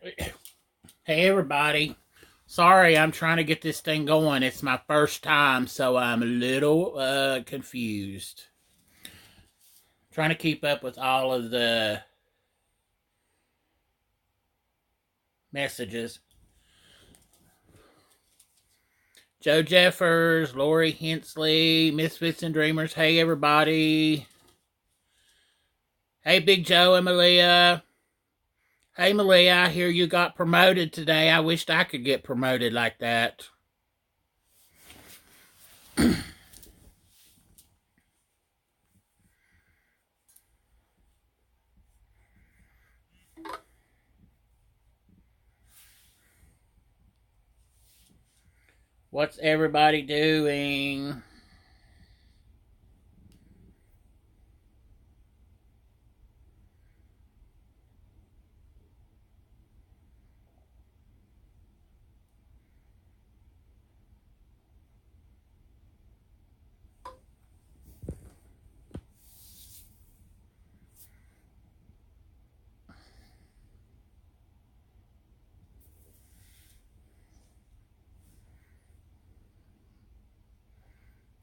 Hey everybody. Sorry, I'm trying to get this thing going. It's my first time, so I'm a little confused. Trying to keep up with all of the messages. Joe Jeffers, Lori Hensley, Misfits and Dreamers. Hey everybody. Hey Big Joe and Malia. Hey Malia, I hear you got promoted today. I wished I could get promoted like that. What's everybody doing?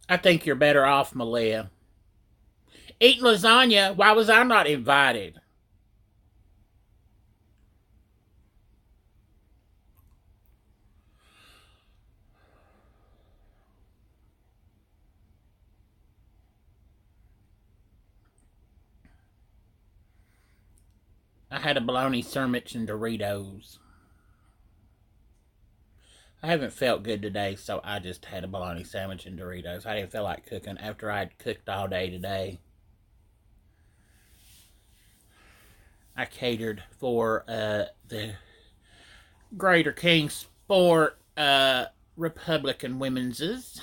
I think you're better off, Malia. Eating lasagna? Why was I not invited? I had a bologna sandwich and Doritos. I haven't felt good today, so I just had a bologna sandwich and Doritos. I didn't feel like cooking after I'd cooked all day today. I catered for the Greater Kingsport Republican Women's.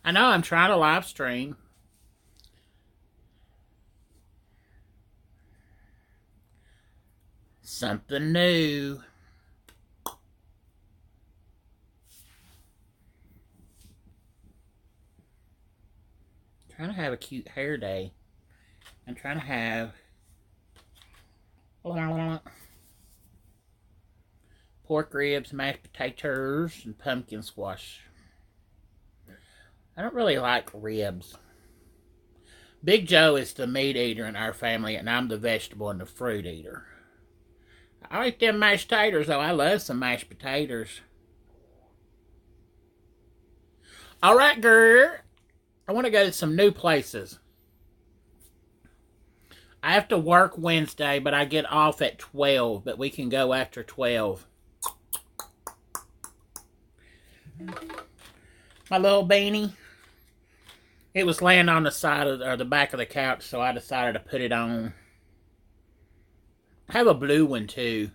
I know I'm trying to live stream. Something new. Trying to have a cute hair day. I'm trying to have pork ribs, mashed potatoes, and pumpkin squash. I don't really like ribs. Big Joe is the meat eater in our family, and I'm the vegetable and the fruit eater. I like them mashed taters, though. I love some mashed potatoes. All right, girl. I want to go to some new places. I have to work Wednesday, but I get off at 12, but we can go after 12. My little beanie. It was laying on the side of or the back of the couch, so I decided to put it on. I have a blue one too.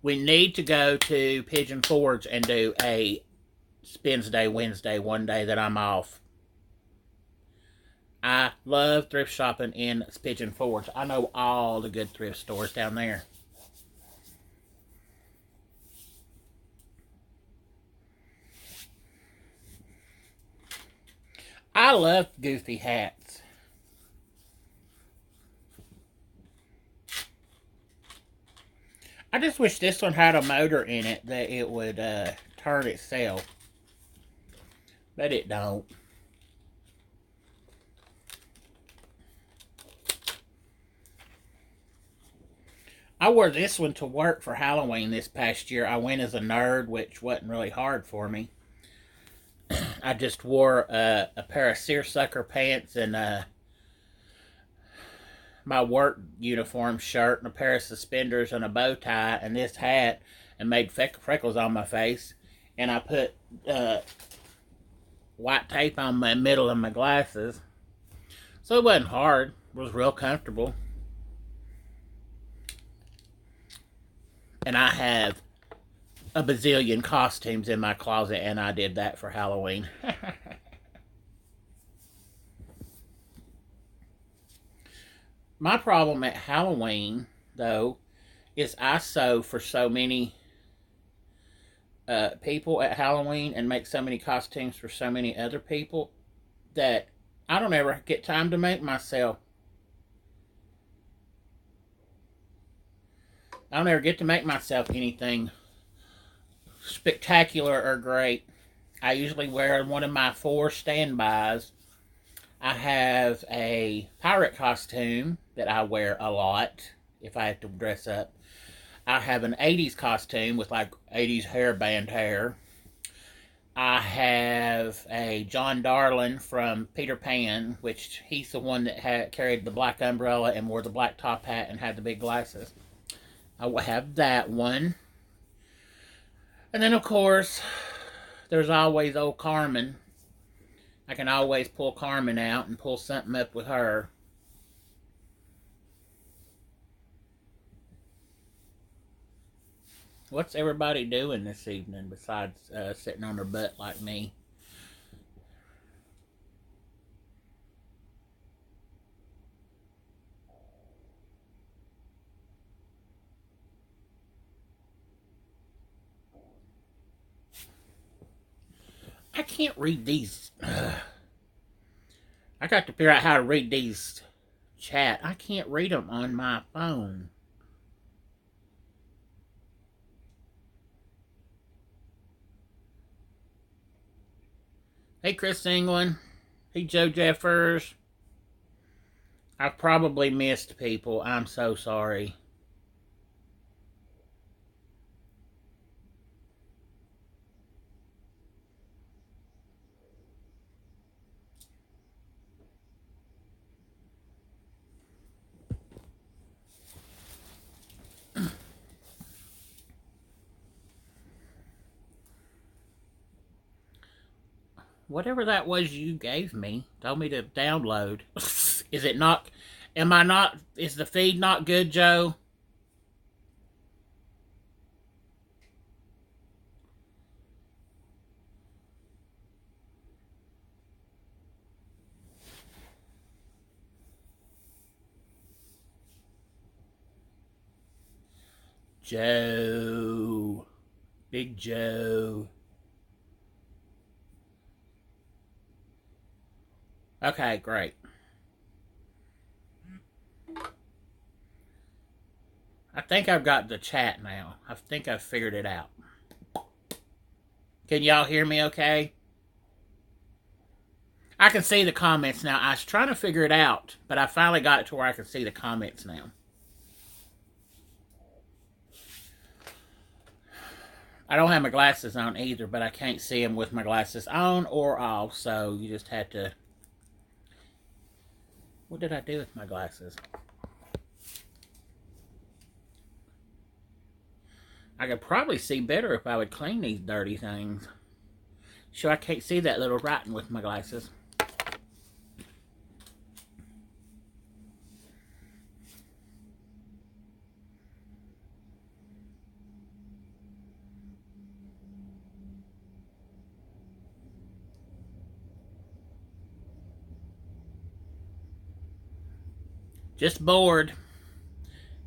We need to go to Pigeon Forge and do a Spins Day Wednesday, one day that I'm off. I love thrift shopping in Pigeon Forge. I know all the good thrift stores down there. I love goofy hats. I just wish this one had a motor in it that it would turn itself. But it don't. I wore this one to work for Halloween this past year. I went as a nerd, which wasn't really hard for me. I just wore a pair of seersucker pants and my work uniform shirt and a pair of suspenders and a bow tie and this hat and made freckles on my face. And I put white tape on my middle of my glasses. So it wasn't hard. It was real comfortable. And I have a bazillion costumes in my closet, and I did that for Halloween. My problem at Halloween, though, is I sew for so many people at Halloween and make so many costumes for so many other people that I don't ever get time to make myself. I don't ever get to make myself anything spectacular or great. I usually wear one of my 4 standbys. I have a pirate costume that I wear a lot if I have to dress up. I have an 80s costume with like 80s hairband hair. I have a John Darling from Peter Pan, which he's the one that carried the black umbrella and wore the black top hat and had the big glasses. I will have that one. And then, of course, there's always old Carmen. I can always pull Carmen out and pull something up with her. What's everybody doing this evening besides sitting on their butt like me? I can't read these. I got to figure out how to read these chat. I can't read them on my phone. Hey, Chris England. Hey, Joe Jeffers. I've probably missed people. I'm so sorry. Whatever that was you gave me, told me to download. Is it not? Am I not? Is the feed not good, Joe? Joe. Big Joe. Okay, great. I think I've got the chat now. I think I've figured it out. Can y'all hear me okay? I can see the comments now. I was trying to figure it out, but I finally got it to where I can see the comments now. I don't have my glasses on either, but I can't see them with my glasses on or off, so you just had to... What did I do with my glasses? I could probably see better if I would clean these dirty things. Sure, I can't see that little writing with my glasses. Just bored.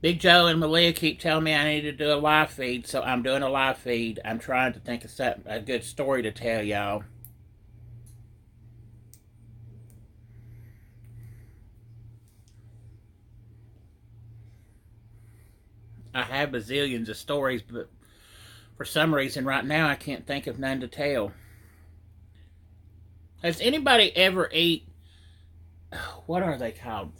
Big Joe and Malia keep telling me I need to do a live feed, so I'm doing a live feed. I'm trying to think of a good story to tell y'all. I have bazillions of stories, but for some reason right now I can't think of none to tell. Has anybody ever eat... What are they called?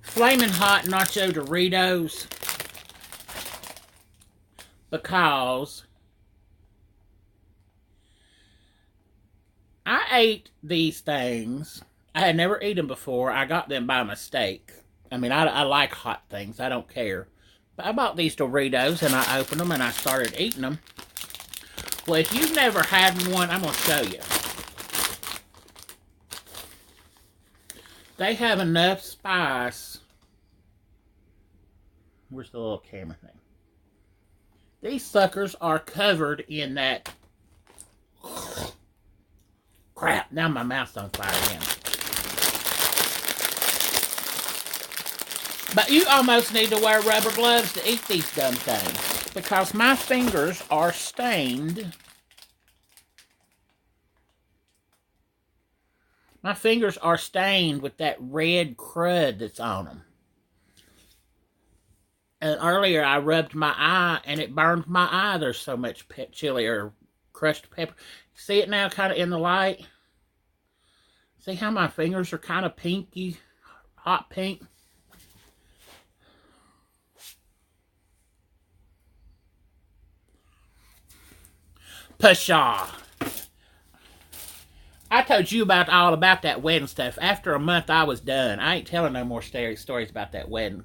Flaming Hot Nacho Doritos, because I ate these things. I had never eaten them before. I got them by mistake. I mean, I like hot things. I don't care. But I bought these Doritos, and I opened them, and I started eating them. Well, if you've never had one, I'm going to show you. They have enough spice. Where's the little camera thing? These suckers are covered in that crap. Now my mouth's on fire again. But you almost need to wear rubber gloves to eat these dumb things. Because my fingers are stained. My fingers are stained with that red crud that's on them. And earlier I rubbed my eye and it burned my eye. There's so much chili or crushed pepper. See it now kind of in the light? See how my fingers are kind of pinky, hot pink? Pshaw. I told you all about that wedding stuff. After a month, I was done. I ain't telling no more stories about that wedding.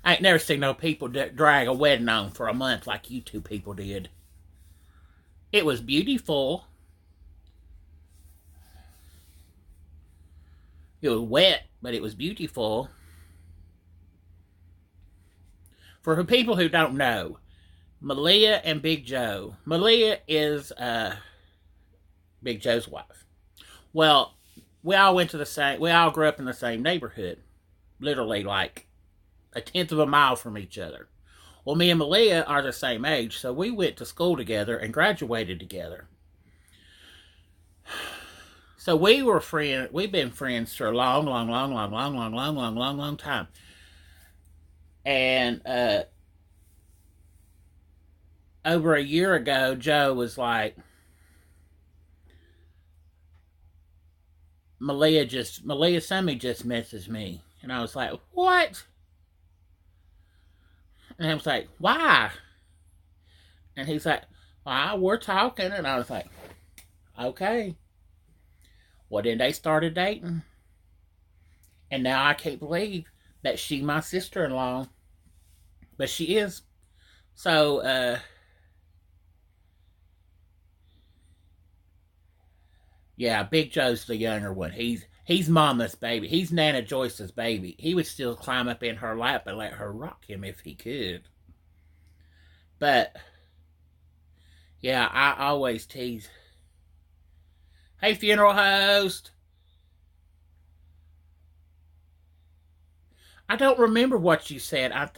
I ain't never seen no people drag a wedding on for a month like you two people did. It was beautiful. It was wet, but it was beautiful. For the people who don't know, Malia and Big Joe. Malia is Big Joe's wife. Well, we all grew up in the same neighborhood. Literally like a 1/10 of a mile from each other. Well, me and Malia are the same age, so we went to school together and graduated together. So we were friends. We've been friends for a long time. And over a year ago, Joe was like, Malia Summy just messaged me. And I was like, what? And I was like, why? And he's like, well, we're talking. And I was like, okay. Well, then they started dating. And now I can't believe that she's my sister-in-law. But she is. So, yeah, Big Joe's the younger one. He's Mama's baby. He's Nana Joyce's baby. He would still climb up in her lap and let her rock him if he could. But, yeah, I always tease. Hey, funeral host. I don't remember what you said. I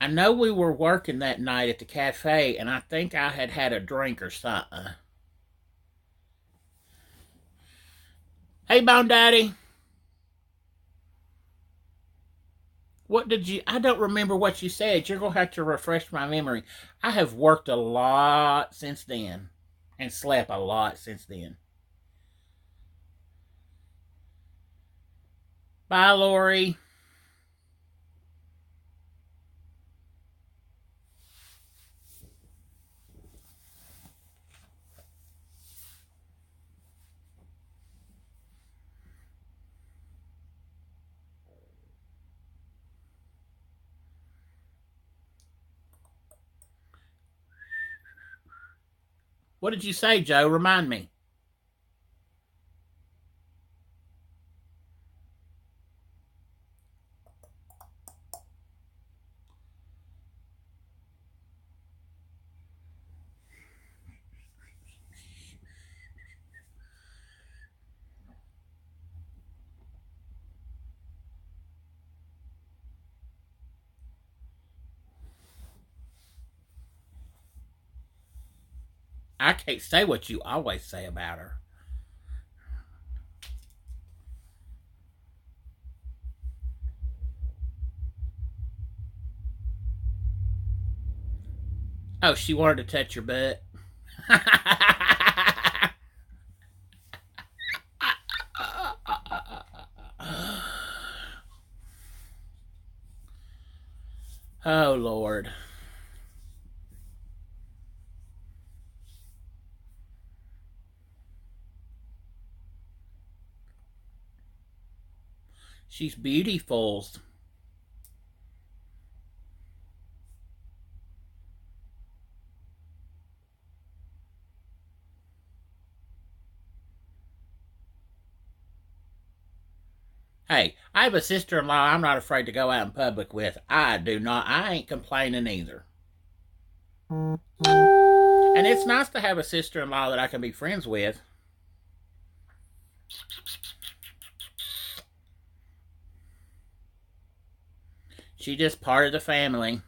know we were working that night at the cafe, and I think I had a drink or something. Hey, Bone Daddy. I don't remember what you said. You're going to have to refresh my memory. I have worked a lot since then, and slept a lot since then. Bye, Lori. What did you say, Joe? Remind me. I can't say what you always say about her. Oh, she wanted to touch your butt. Oh, Lord. She's beautiful. Hey, I have a sister-in-law I'm not afraid to go out in public with. I ain't complaining either. And it's nice to have a sister-in-law that I can be friends with. She just part of the family.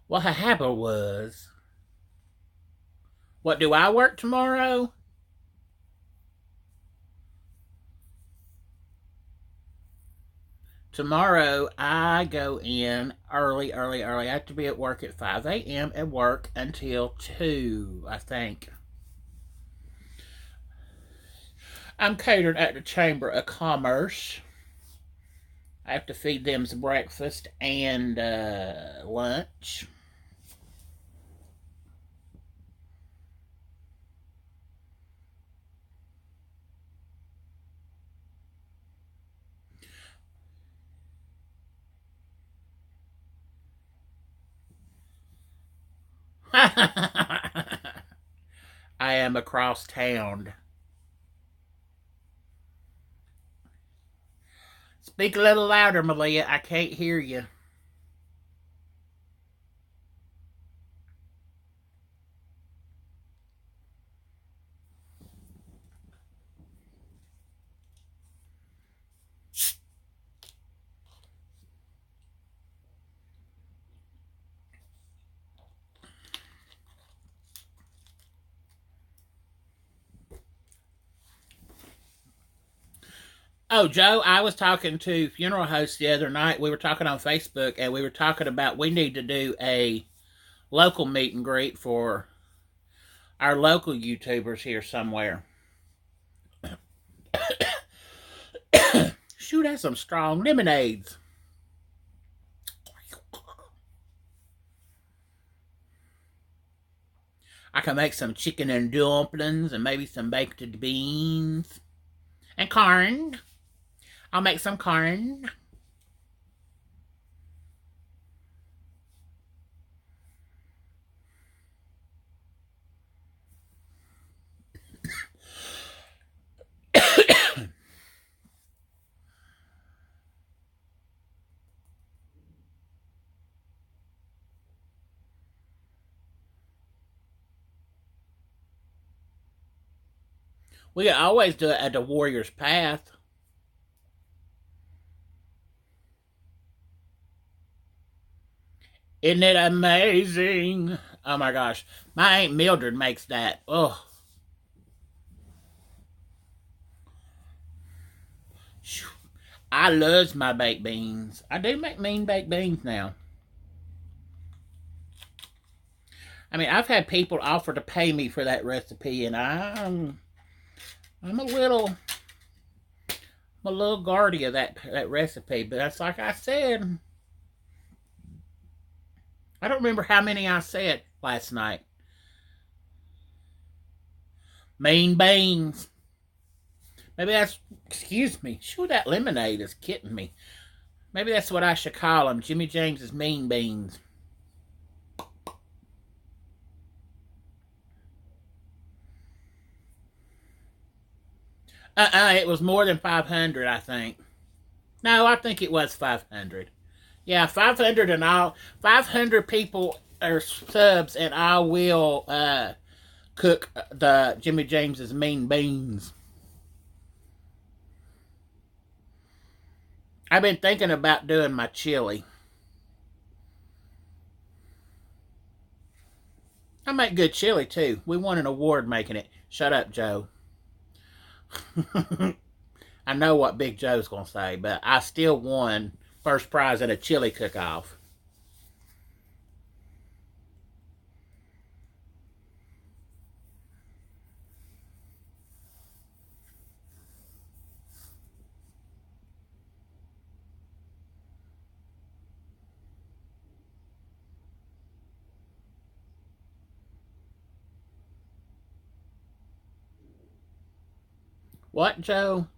What happened was, what, do I work tomorrow? Tomorrow, I go in early. I have to be at work at 5 a.m. and work until 2, I think. I'm catered at the Chamber of Commerce. I have to feed them some breakfast and lunch. I am across town. Speak a little louder, Malia. I can't hear you. Oh, Joe, I was talking to funeral hosts the other night. We were talking on Facebook, and we were talking about we need to do a local meet and greet for our local YouTubers here somewhere. Shoot, that's some strong lemonades. I can make some chicken and dumplings and maybe some baked beans. And corn. I'll make some corn. We can always do it at the Warrior's Path. Isn't it amazing? Oh my gosh. My Aunt Mildred makes that. Oh. I loves my baked beans. I do make mean baked beans now. I mean, I've had people offer to pay me for that recipe, and I'm a little guardy of that recipe. But that's like I said. I don't remember how many I said last night. Mean beans. Maybe that's, excuse me. Sure, that lemonade is kidding me. Maybe that's what I should call them. Jimmy James's mean beans. It was more than 500, I think. No, I think it was 500. Yeah, 500 and all. 500 people or subs, and I will cook the Jimmy James's mean beans. I've been thinking about doing my chili. I make good chili too. We won an award making it. Shut up, Joe. I know what Big Joe's going to say, but I still won first prize at a chili cook-off. What, Joe?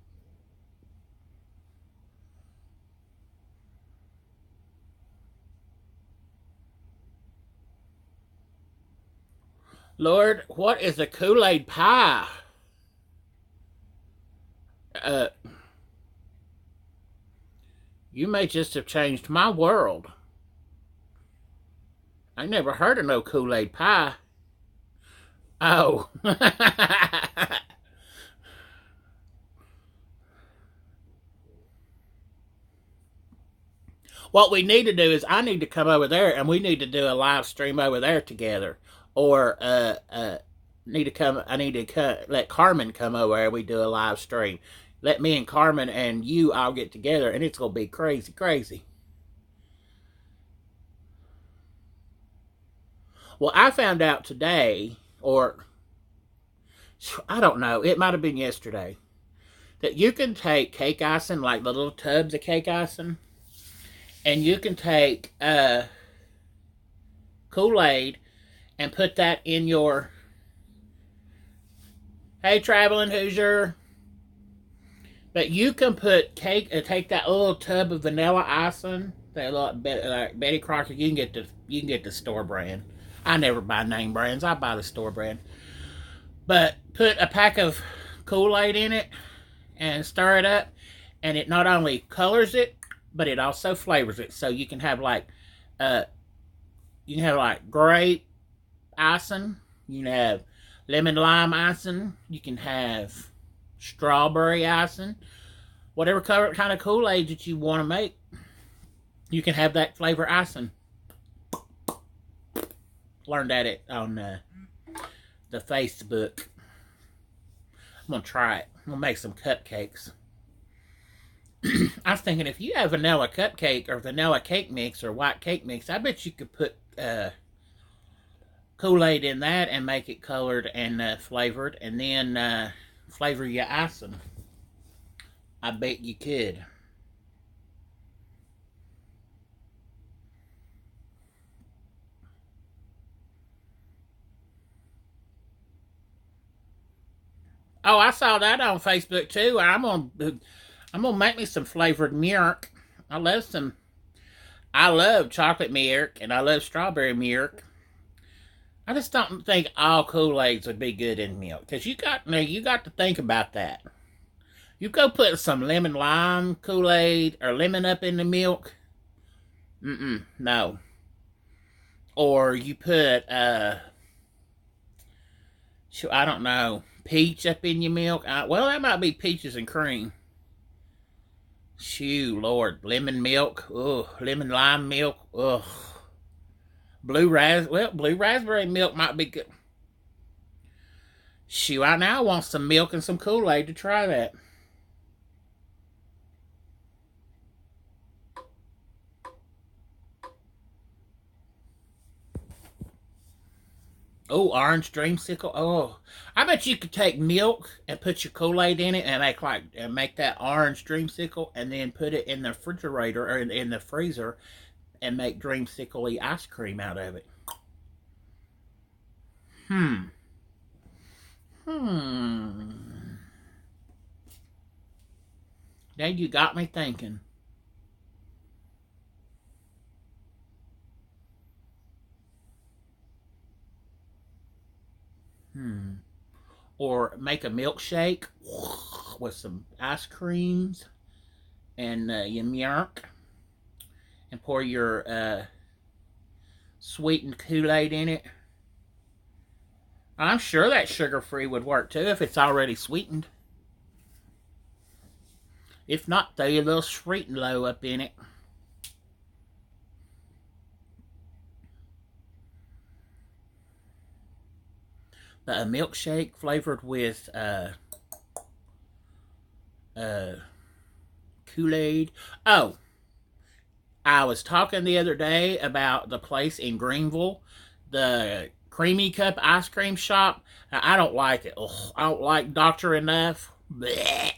Lord, what is a Kool-Aid pie? You may just have changed my world. I never heard of no Kool-Aid pie. Oh. What we need to do is I need to come over there and we need to do a live stream over there together. Or need to come. I need to let Carmen come over and we do a live stream. Let me and Carmen and you all get together and it's gonna be crazy, crazy. Well, I found out today, or I don't know, it might have been yesterday, that you can take cake icing, like the little tubs of cake icing, and you can take Kool-Aid and put that in your, hey, Traveling Hoosier, but you can put cake, take that little tub of vanilla icing, that little, like Betty Crocker, you can get the store brand. I never buy name brands, I buy the store brand. But put a pack of Kool-Aid in it and stir it up, and it not only colors it, but it also flavors it. So you can have like grape icing, you can have lemon lime icing, you can have strawberry icing, whatever kind of Kool-Aid that you want to make, you can have that flavor icing. Learned at it on the Facebook. I'm gonna try it. I'm gonna make some cupcakes. I was thinking if you have vanilla cupcake or vanilla cake mix or white cake mix, I bet you could put Kool-Aid in that and make it colored and flavored, and then flavor your icing. I bet you could. Oh, I saw that on Facebook too. I'm gonna make me some flavored milk. I love chocolate milk and I love strawberry milk. I just don't think all Kool-Aids would be good in milk, because you got to think about that. You go put some lemon lime Kool-Aid or lemon up in the milk. No. Or you put I don't know, peach up in your milk. Well, that might be peaches and cream. Shoo, Lord, lemon milk. Ugh, lemon lime milk. Ugh. Blue raspberry milk might be good. Shoo, I now want some milk and some Kool-Aid to try that. Oh, orange dreamsicle. Oh, I bet you could take milk and put your Kool-Aid in it and make that orange dreamsicle, and then put it in the refrigerator or in the freezer and make dreamsicle-y ice cream out of it. Now you got me thinking. Or make a milkshake with some ice creams and your milk, and pour your sweetened Kool-Aid in it. I'm sure that sugar-free would work too if it's already sweetened. If not, throw your little sweet and low up in it. But a milkshake flavored with Kool-Aid. Oh, I was talking the other day about the place in Greenville, the Creamy Cup ice cream shop. Now, I don't like it. Ugh, I don't like Dr. Enough. Blech.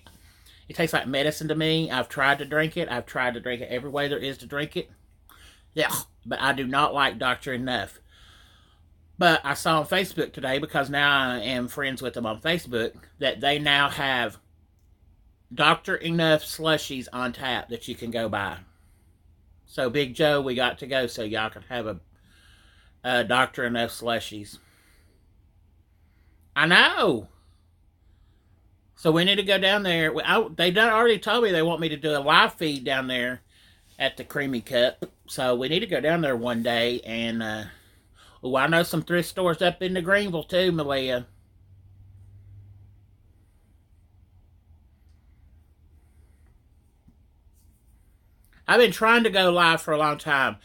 It tastes like medicine to me. I've tried to drink it. I've tried to drink it every way there is to drink it. Yeah, but I do not like Dr. Enough. But I saw on Facebook today, because now I am friends with them on Facebook, that they now have Dr. Enough slushies on tap that you can go buy. So, Big Joe, we got to go so y'all can have a Dr. Enough slushies. I know. So we need to go down there. They already told me they want me to do a live feed down there at the Creamy Cup. So we need to go down there one day. And I know some thrift stores up in the Greenville too, Malia. I've been trying to go live for a long time.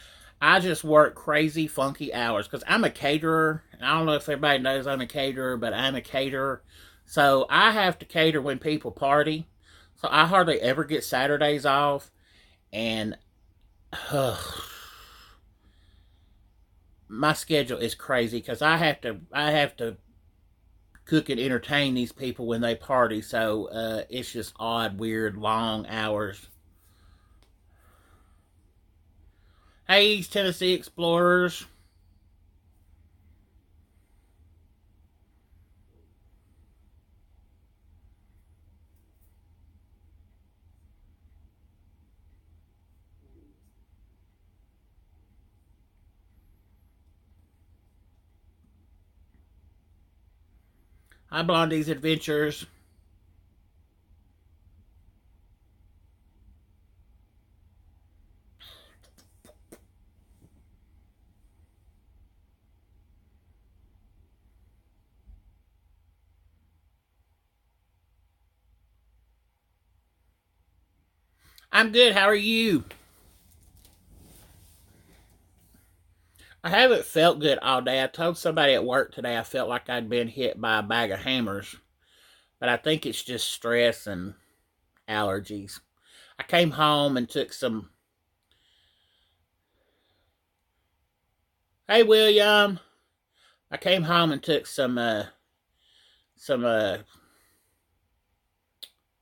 I just work crazy, funky hours because I'm a caterer. I don't know if everybody knows I'm a caterer, but I'm a caterer. So I have to cater when people party. So I hardly ever get Saturdays off. And my schedule is crazy because I have to cook and entertain these people when they party. So it's just odd, weird, long hours. Hey, East Tennessee Explorers. Hi, Blondie's Adventures. I'm good. How are you? I haven't felt good all day. I told somebody at work today I felt like I'd been hit by a bag of hammers, but I think it's just stress and allergies. I came home and took some. Hey, William. I came home and took some,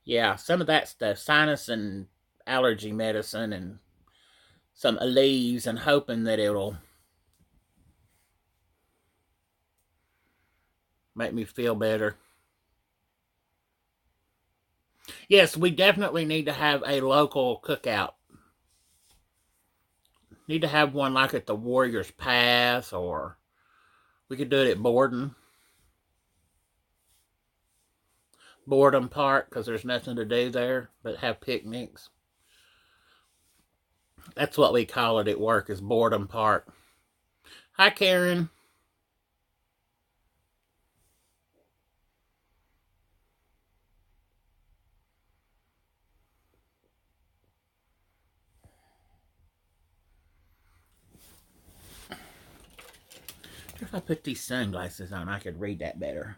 yeah, some of that stuff, sinus and allergy medicine, and some Aleve, and hoping that it'll make me feel better. Yes, we definitely need to have a local cookout. Need to have one like at the Warriors Pass, or we could do it at Boredom Park, because there's nothing to do there but have picnics. That's what we call it at work, is Boredom Park. Hi, Karen. If I put these sunglasses on, I could read that better.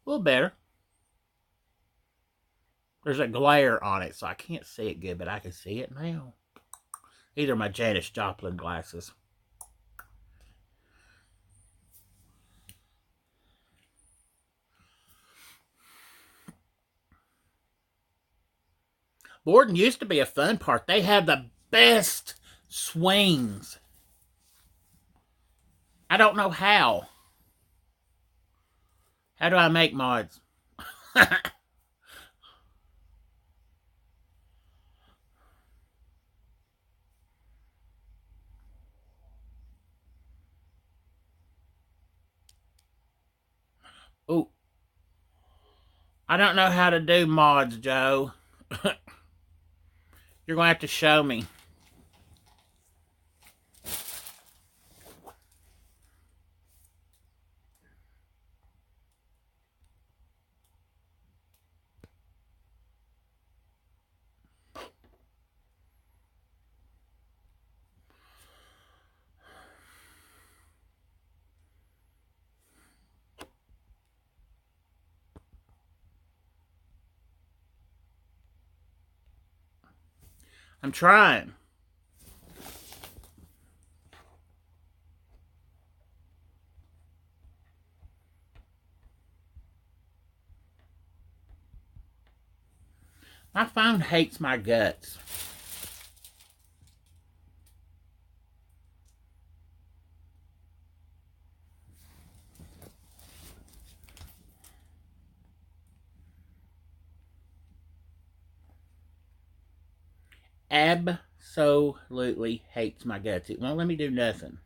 A little better. There's a glare on it, so I can't see it good, but I can see it now. These are my Janis Joplin glasses. Borden used to be a fun park. They have the best swings. I don't know how. How do I make mods? Oh, I don't know how to do mods, Joe. You're going to have to show me. I'm trying. My phone hates my guts. Absolutely hates my guts. It won't let me do nothing.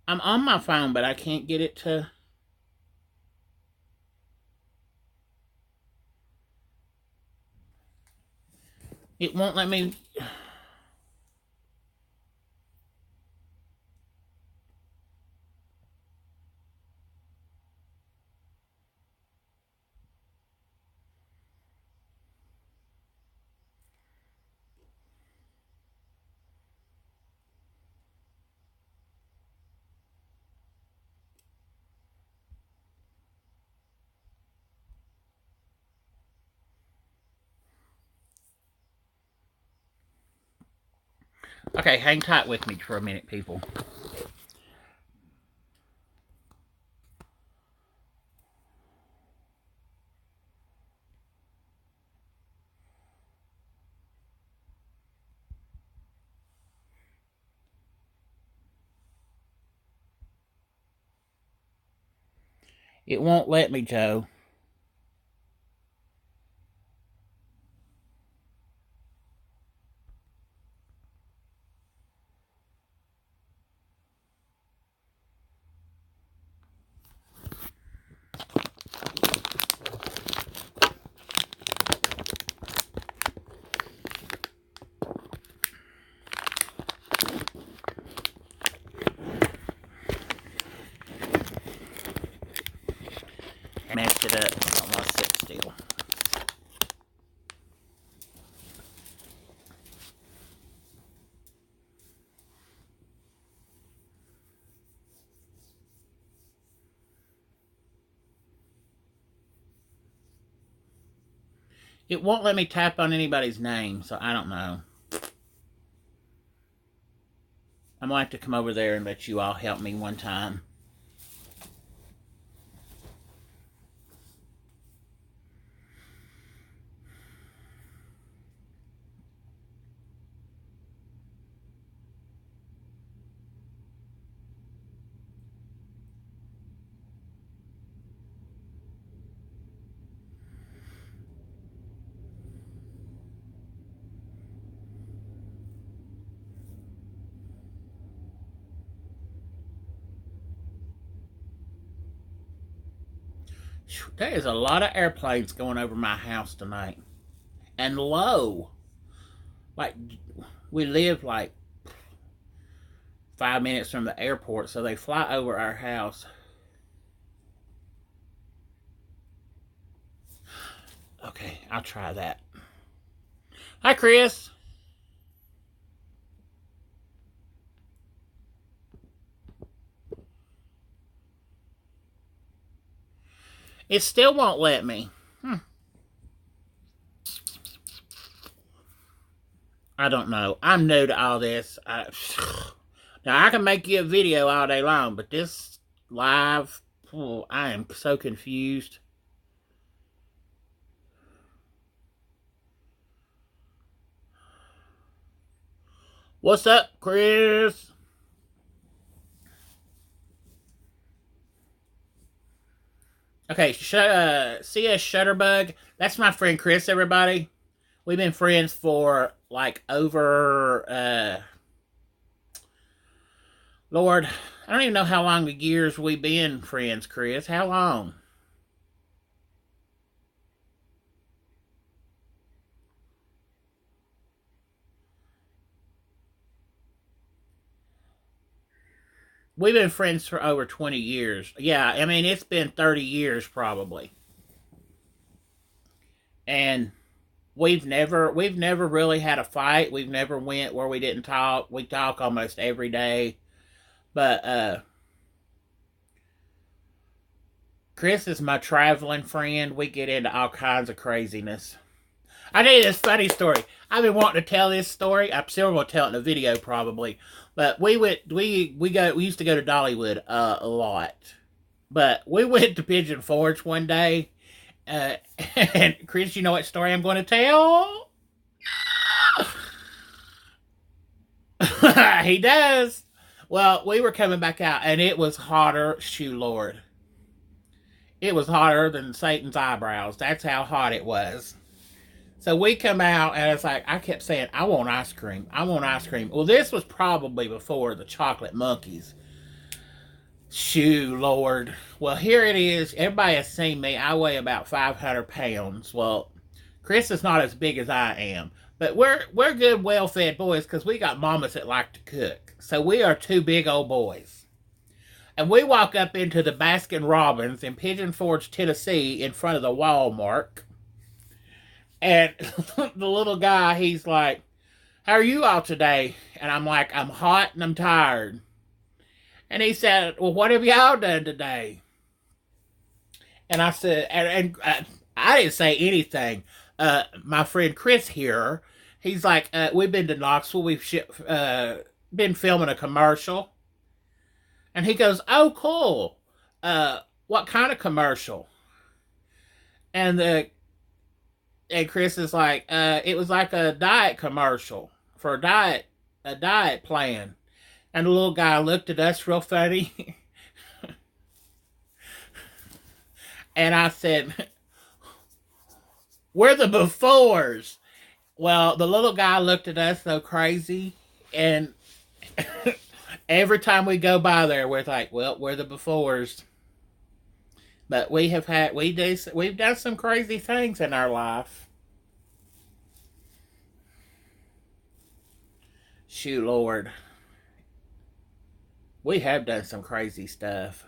I'm on my phone, but I can't get it to. It won't let me. Okay, hang tight with me for a minute, people. It won't let me, Joe. Messed it up. I don't want to sit still. It won't let me tap on anybody's name, so I don't know. I'm going to have to come over there and let you all help me one time. There is a lot of airplanes going over my house tonight. And low. Like, we live like 5 minutes from the airport, so they fly over our house. Okay, I'll try that. Hi, Chris. It still won't let me. I don't know. I'm new to all this. Now, I can make you a video all day long, but this live, I am so confused. What's up, Chris? Okay, CS Shutterbug. That's my friend Chris, everybody. We've been friends for like over, Lord, I don't even know how long the years we've been friends, Chris. How long? We've been friends for over 20 years. Yeah, I mean, it's been 30 years probably. And we've never really had a fight. We've never went where we didn't talk. We talk almost every day. But Chris is my traveling friend. We get into all kinds of craziness. I tell you this funny story. I've been wanting to tell this story. I'm still going to tell it in a video probably. But we used to go to Dollywood a lot. But we went to Pigeon Forge one day. And Chris, you know what story I'm going to tell? He does. Well, we were coming back out, and it was hotter. Shoo, Lord. It was hotter than Satan's eyebrows. That's how hot it was. So we come out, and it's like, I kept saying, I want ice cream. I want ice cream. Well, this was probably before the chocolate monkeys. Shoo, Lord. Well, here it is. Everybody has seen me. I weigh about 500 pounds. Well, Chris is not as big as I am. But we're good, well-fed boys because we got mamas that like to cook. So we are two big old boys. And we walk up into the Baskin Robbins in Pigeon Forge, Tennessee, in front of the Walmart. And the little guy, he's like, how are you all today? And I'm like, I'm hot and I'm tired. And he said, well, what have y'all done today? And I said, and I didn't say anything. My friend Chris here, He's like, we've been to Knoxville. Been filming a commercial. And he goes, oh, cool. What kind of commercial? And Chris is like, it was like a diet commercial for a diet plan. And the little guy looked at us real funny. And I said, we're the befores. Well, the little guy looked at us so crazy. And every time we go by there, we're like, well, we're the befores. But we've done some crazy things in our life. Shoot, Lord. We have done some crazy stuff.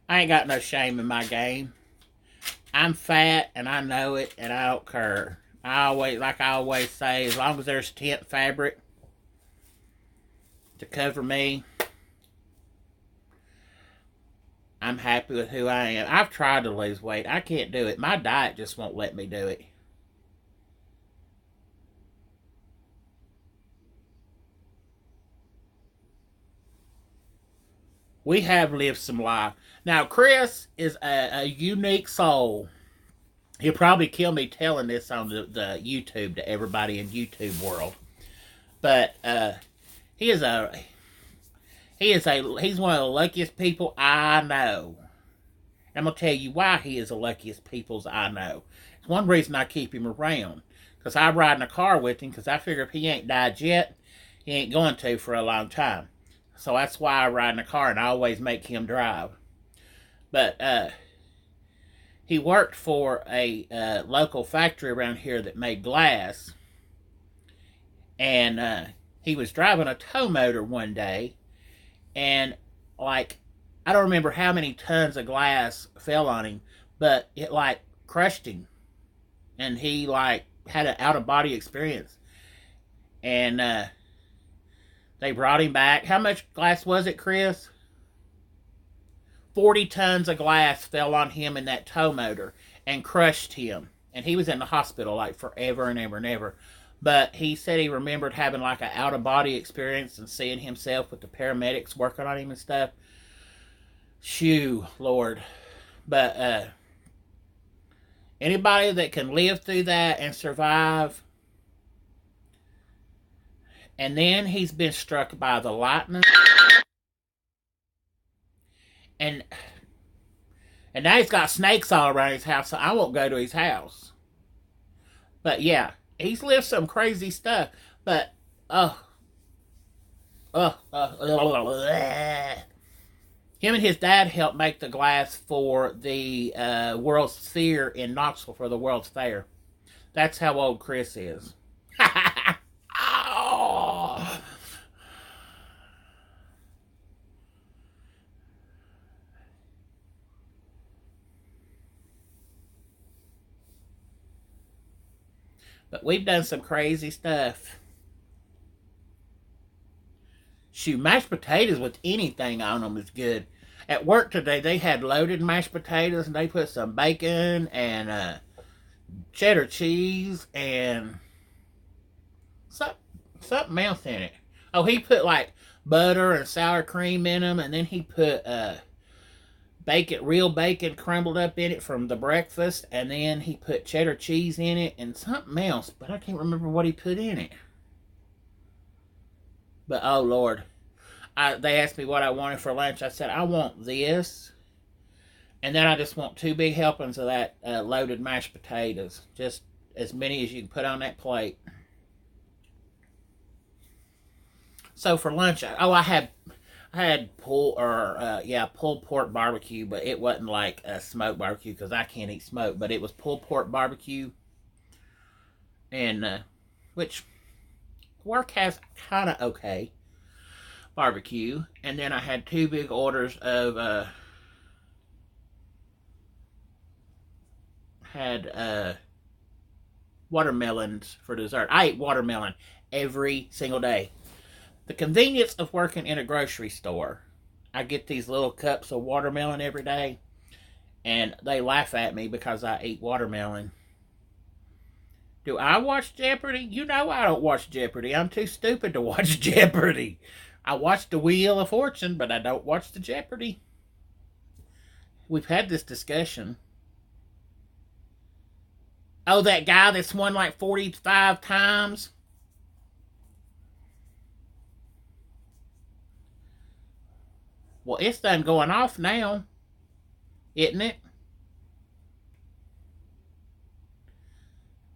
I ain't got no shame in my game. I'm fat and I know it and I don't care. Like I always say, as long as there's tent fabric to cover me, I'm happy with who I am. I've tried to lose weight. I can't do it. My diet just won't let me do it. We have lived some life. Now, Chris is a unique soul. He'll probably kill me telling this on the YouTube to everybody in YouTube world. But he's one of the luckiest people I know. I'm going to tell you why he is the luckiest people I know. It's one reason I keep him around. Because I ride in a car with him because I figure if he ain't died yet, he ain't going to for a long time. So that's why I ride in a car and I always make him drive. But he worked for a local factory around here that made glass. And he was driving a tow motor one day. And like, I don't remember how many tons of glass fell on him. But it like crushed him. And he like had an out-of-body experience. And they brought him back. How much glass was it, Chris? 40 tons of glass fell on him in that tow motor and crushed him. And he was in the hospital like forever and ever and ever. But he said he remembered having like an out-of-body experience and seeing himself with the paramedics working on him and stuff. Shoo, Lord. But anybody that can live through that and survive. And then he's been struck by the lightning. And now he's got snakes all around his house, so I won't go to his house. But yeah, he's lived some crazy stuff. But, him and his dad helped make the glass for the World's Fair in Knoxville for the World's Fair. That's how old Chris is. Oh. But we've done some crazy stuff. Shoot, mashed potatoes with anything on them is good. At work today, they had loaded mashed potatoes, and they put some bacon and cheddar cheese and something else in it. Oh, he put like butter and sour cream in them, and then he put real bacon crumbled up in it from the breakfast, and then he put cheddar cheese in it and something else, but I can't remember what he put in it. But oh Lord, they asked me what I wanted for lunch. I said I want this, and then I just want 2 big helpings of that loaded mashed potatoes, just as many as you can put on that plate. So for lunch, I had pulled pork barbecue, but it wasn't like a smoked barbecue because I can't eat smoke. But it was pulled pork barbecue, and which work has kind of okay barbecue. And then I had 2 big orders of watermelons for dessert. I ate watermelon every single day. The convenience of working in a grocery store. I get these little cups of watermelon every day. And they laugh at me because I eat watermelon. Do I watch Jeopardy? You know I don't watch Jeopardy. I'm too stupid to watch Jeopardy. I watch the Wheel of Fortune, but I don't watch the Jeopardy. We've had this discussion. Oh, that guy that's won like 45 times? Well, it's done going off now, isn't it?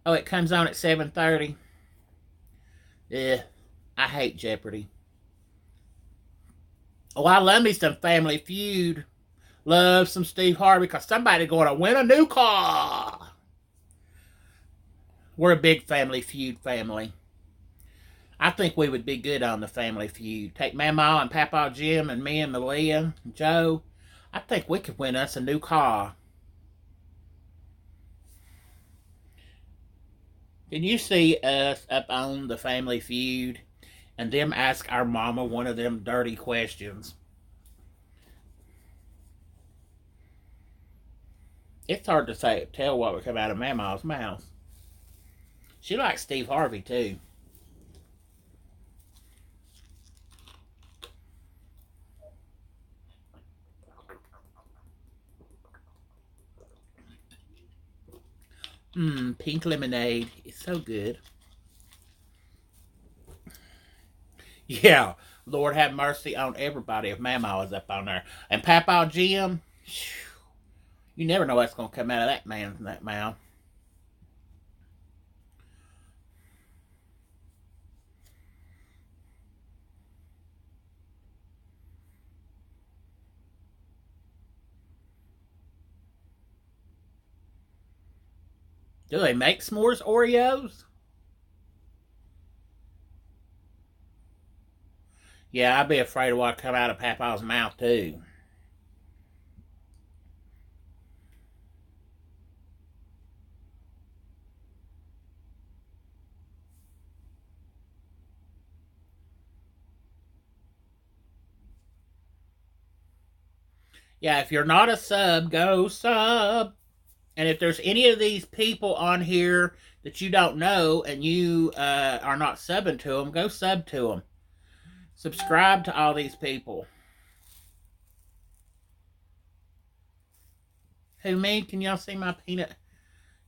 Oh, it comes on at 7:30. Yeah, I hate Jeopardy. Oh, I love me some Family Feud. Love some Steve Harvey because somebody going to win a new car. We're a big Family Feud family. I think we would be good on the Family Feud. Take Mama and Papa Jim and me and Malia and Joe. I think we could win us a new car. Can you see us up on the Family Feud and them ask our mama one of them dirty questions? It's hard to tell what would come out of Mama's mouth. She likes Steve Harvey too. Pink lemonade. It's so good. Yeah, Lord have mercy on everybody if Mama was up on there. And Papa Jim, you never know what's going to come out of that man's mouth. Do they make s'mores Oreos? Yeah, I'd be afraid of what come out of Papa's mouth too. Yeah, if you're not a sub, go sub. And if there's any of these people on here that you don't know and you are not subbing to them, go sub to them. Subscribe to all these people. Who, me? Can y'all see my peanut?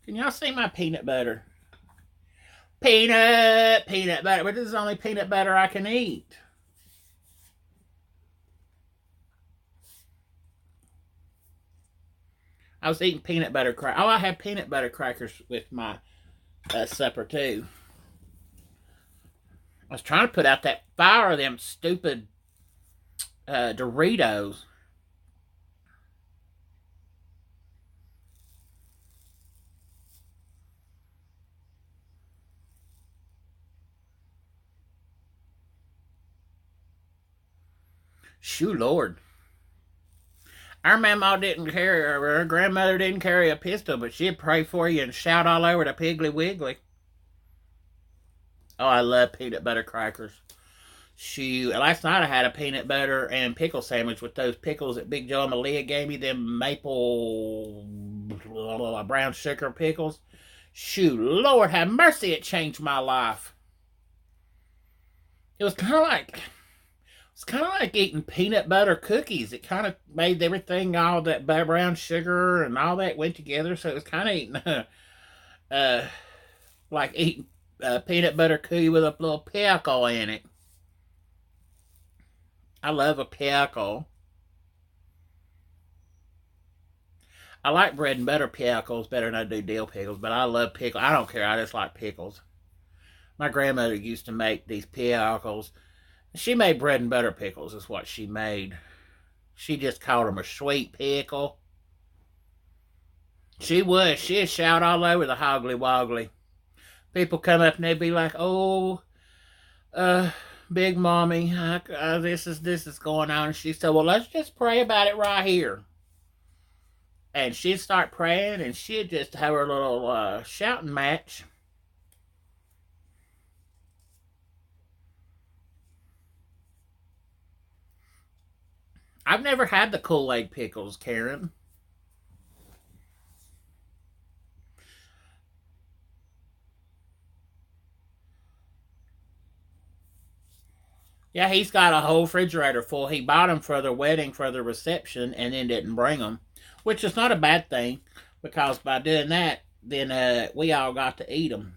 Can y'all see my peanut butter? Peanut butter. But this is the only peanut butter I can eat. I was eating peanut butter crackers. Oh, I have peanut butter crackers with my supper too. I was trying to put out that fire of them stupid Doritos. Shoo, Lord. Our mama didn't carry, or her grandmother didn't carry a pistol, but she'd pray for you and shout all over the Piggly Wiggly. Oh, I love peanut butter crackers. Shoot, last night I had a peanut butter and pickle sandwich with those pickles that Big Joe and Malia gave me, them maple brown sugar pickles. Shoot, Lord have mercy, it changed my life. It was kind of like eating peanut butter cookies. It kind of made everything, all that brown sugar and all that went together. So it was kind of eating, like eating peanut butter cookie with a little pickle in it. I love a pickle. I like bread and butter pickles better than I do dill pickles, but I love pickles. I don't care. I just like pickles. My grandmother used to make these pickles. She made bread and butter pickles is what she made. She just called them a sweet pickle. She would. She'd shout all over the Hoggly Woggly. People come up and they'd be like, "Oh, Big Mommy, this is going on." And she said, "Well, let's just pray about it right here." And she'd start praying, and she'd just have her little shouting match. I've never had the Kool-Aid pickles, Karen. Yeah, he's got a whole refrigerator full. He bought them for their wedding, for their reception, and then didn't bring them, which is not a bad thing, because by doing that, then we all got to eat them.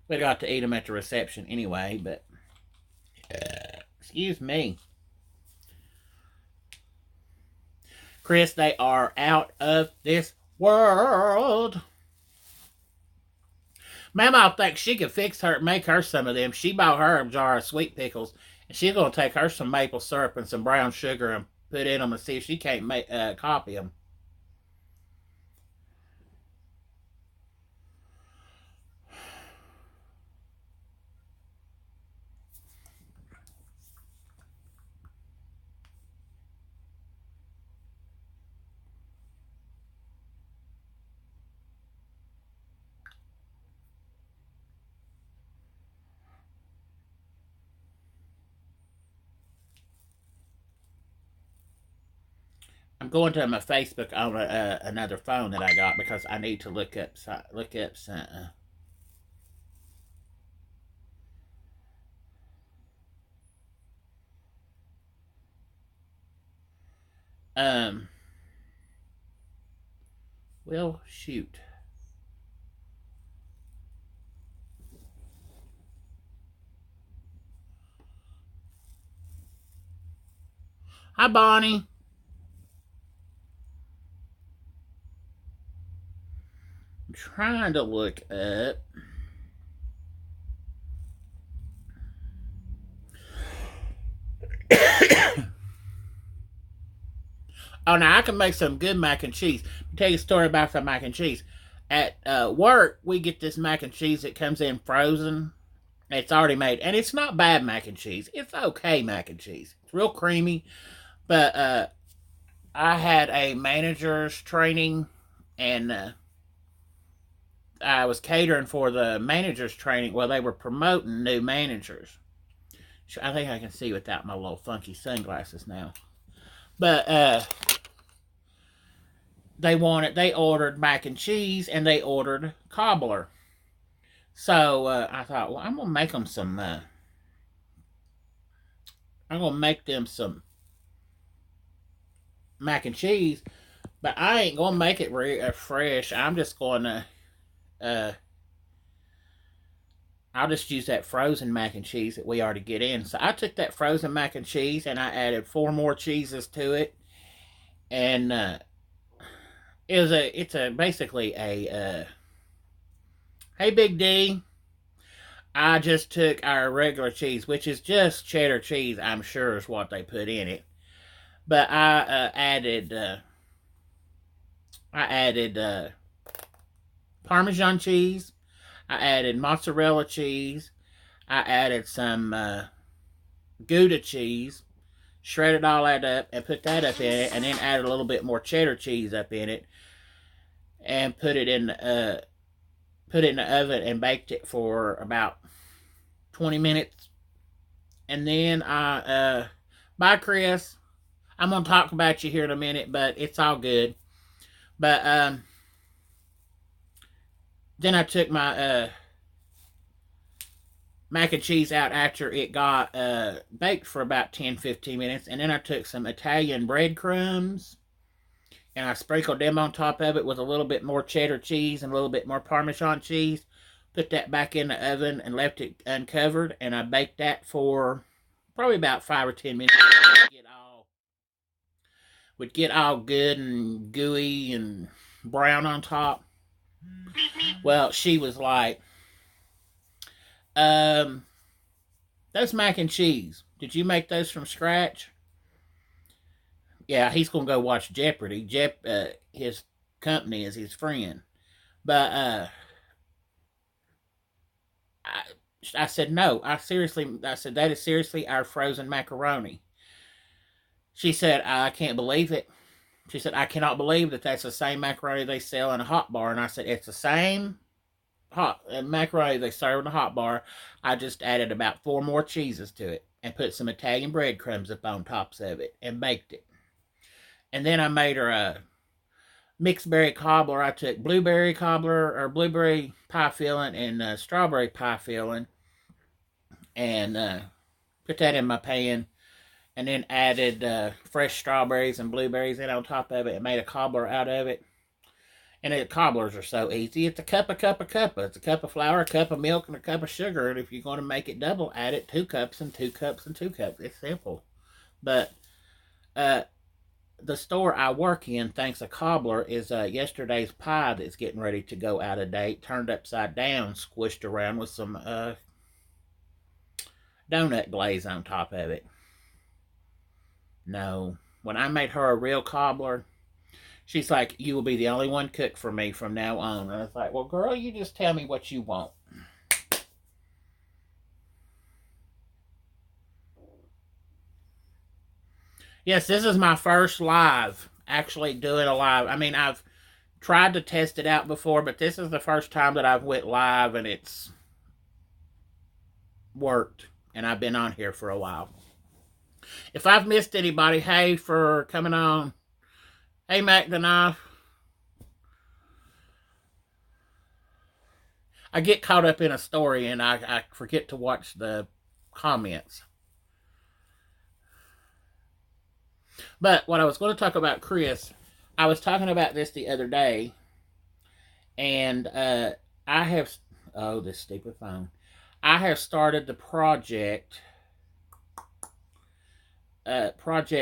We got to eat them at the reception anyway, but excuse me. Chris, they are out of this world. Mama thinks she could make her some of them. She bought her a jar of sweet pickles, and she's gonna take her some maple syrup and some brown sugar and put in them and see if she can't copy them. I'm going to my Facebook on another phone that I got because I need to look up something. Um. Well, shoot. Hi, Bonnie. I'm trying to look up. Oh, now I can make some good mac and cheese. I'll tell you a story about some mac and cheese. At work, we get this mac and cheese that comes in frozen. It's already made, and it's not bad mac and cheese. It's okay mac and cheese. It's real creamy, but I had a manager's training, and I was catering for the manager's training. Well, they were promoting new managers. I think I can see without my little funky sunglasses now. But they ordered mac and cheese, and they ordered cobbler. So I thought, well, I'm gonna make them some. I'm gonna make them some mac and cheese, but I ain't gonna make it fresh. I'm just gonna. Uh, I'll just use that frozen mac and cheese that we already get in. So I took that frozen mac and cheese and I added 4 more cheeses to it, and it's basically a hey Big D. I just took our regular cheese, which is just cheddar cheese. I'm sure is what they put in it, but I added Parmesan cheese. I added mozzarella cheese. I added some Gouda cheese. Shredded all that up and put that up in it, and then added a little bit more cheddar cheese up in it, and put it in the oven and baked it for about 20 minutes. And then bye Chris. I'm gonna talk about you here in a minute, but it's all good. But then I took my mac and cheese out after it got baked for about 10-15 minutes, and then I took some Italian breadcrumbs and I sprinkled them on top of it with a little bit more cheddar cheese and a little bit more Parmesan cheese. Put that back in the oven and left it uncovered, and I baked that for probably about 5 or 10 minutes. Would get all good and gooey and brown on top. Well, she was like, that's mac and cheese. Did you make those from scratch? Yeah, he's gonna go watch Jeopardy. His company is his friend. But I said no. I said that is seriously our frozen macaroni. She said I can't believe it. She said I cannot believe that that's the same macaroni they sell in a hot bar. And I said it's the same hot macaroni they serve in a hot bar. I just added about 4 more cheeses to it and put some Italian breadcrumbs up on tops of it and baked it. And then I made her a mixed berry cobbler. I took blueberry cobbler or blueberry pie filling and strawberry pie filling, and Put that in my pan. And then added fresh strawberries and blueberries in on top of it and made a cobbler out of it. And the cobblers are so easy. It's a cup. It's a cup of flour, a cup of milk, and a cup of sugar. And if you're going to make it double, add it 2 cups and 2 cups and 2 cups. It's simple. But the store I work in thinks a cobbler is yesterday's pie that's getting ready to go out of date, turned upside down, squished around with some donut glaze on top of it. No. When I made her a real cobbler, she's like, you will be the only one cook for me from now on. And I was like, well, girl, you just tell me what you want. Yes, this is my first live, actually doing a live. I mean, I've tried to test it out before, but this is the first time that I've went live and it's worked. And I've been on here for a while. If I've missed anybody, hey, for coming on. Hey, Mac the Knife. I get caught up in a story and I forget to watch the comments. But what I was going to talk about, Chris, I was talking about this the other day, and I have, oh, this stupid phone. I have started the project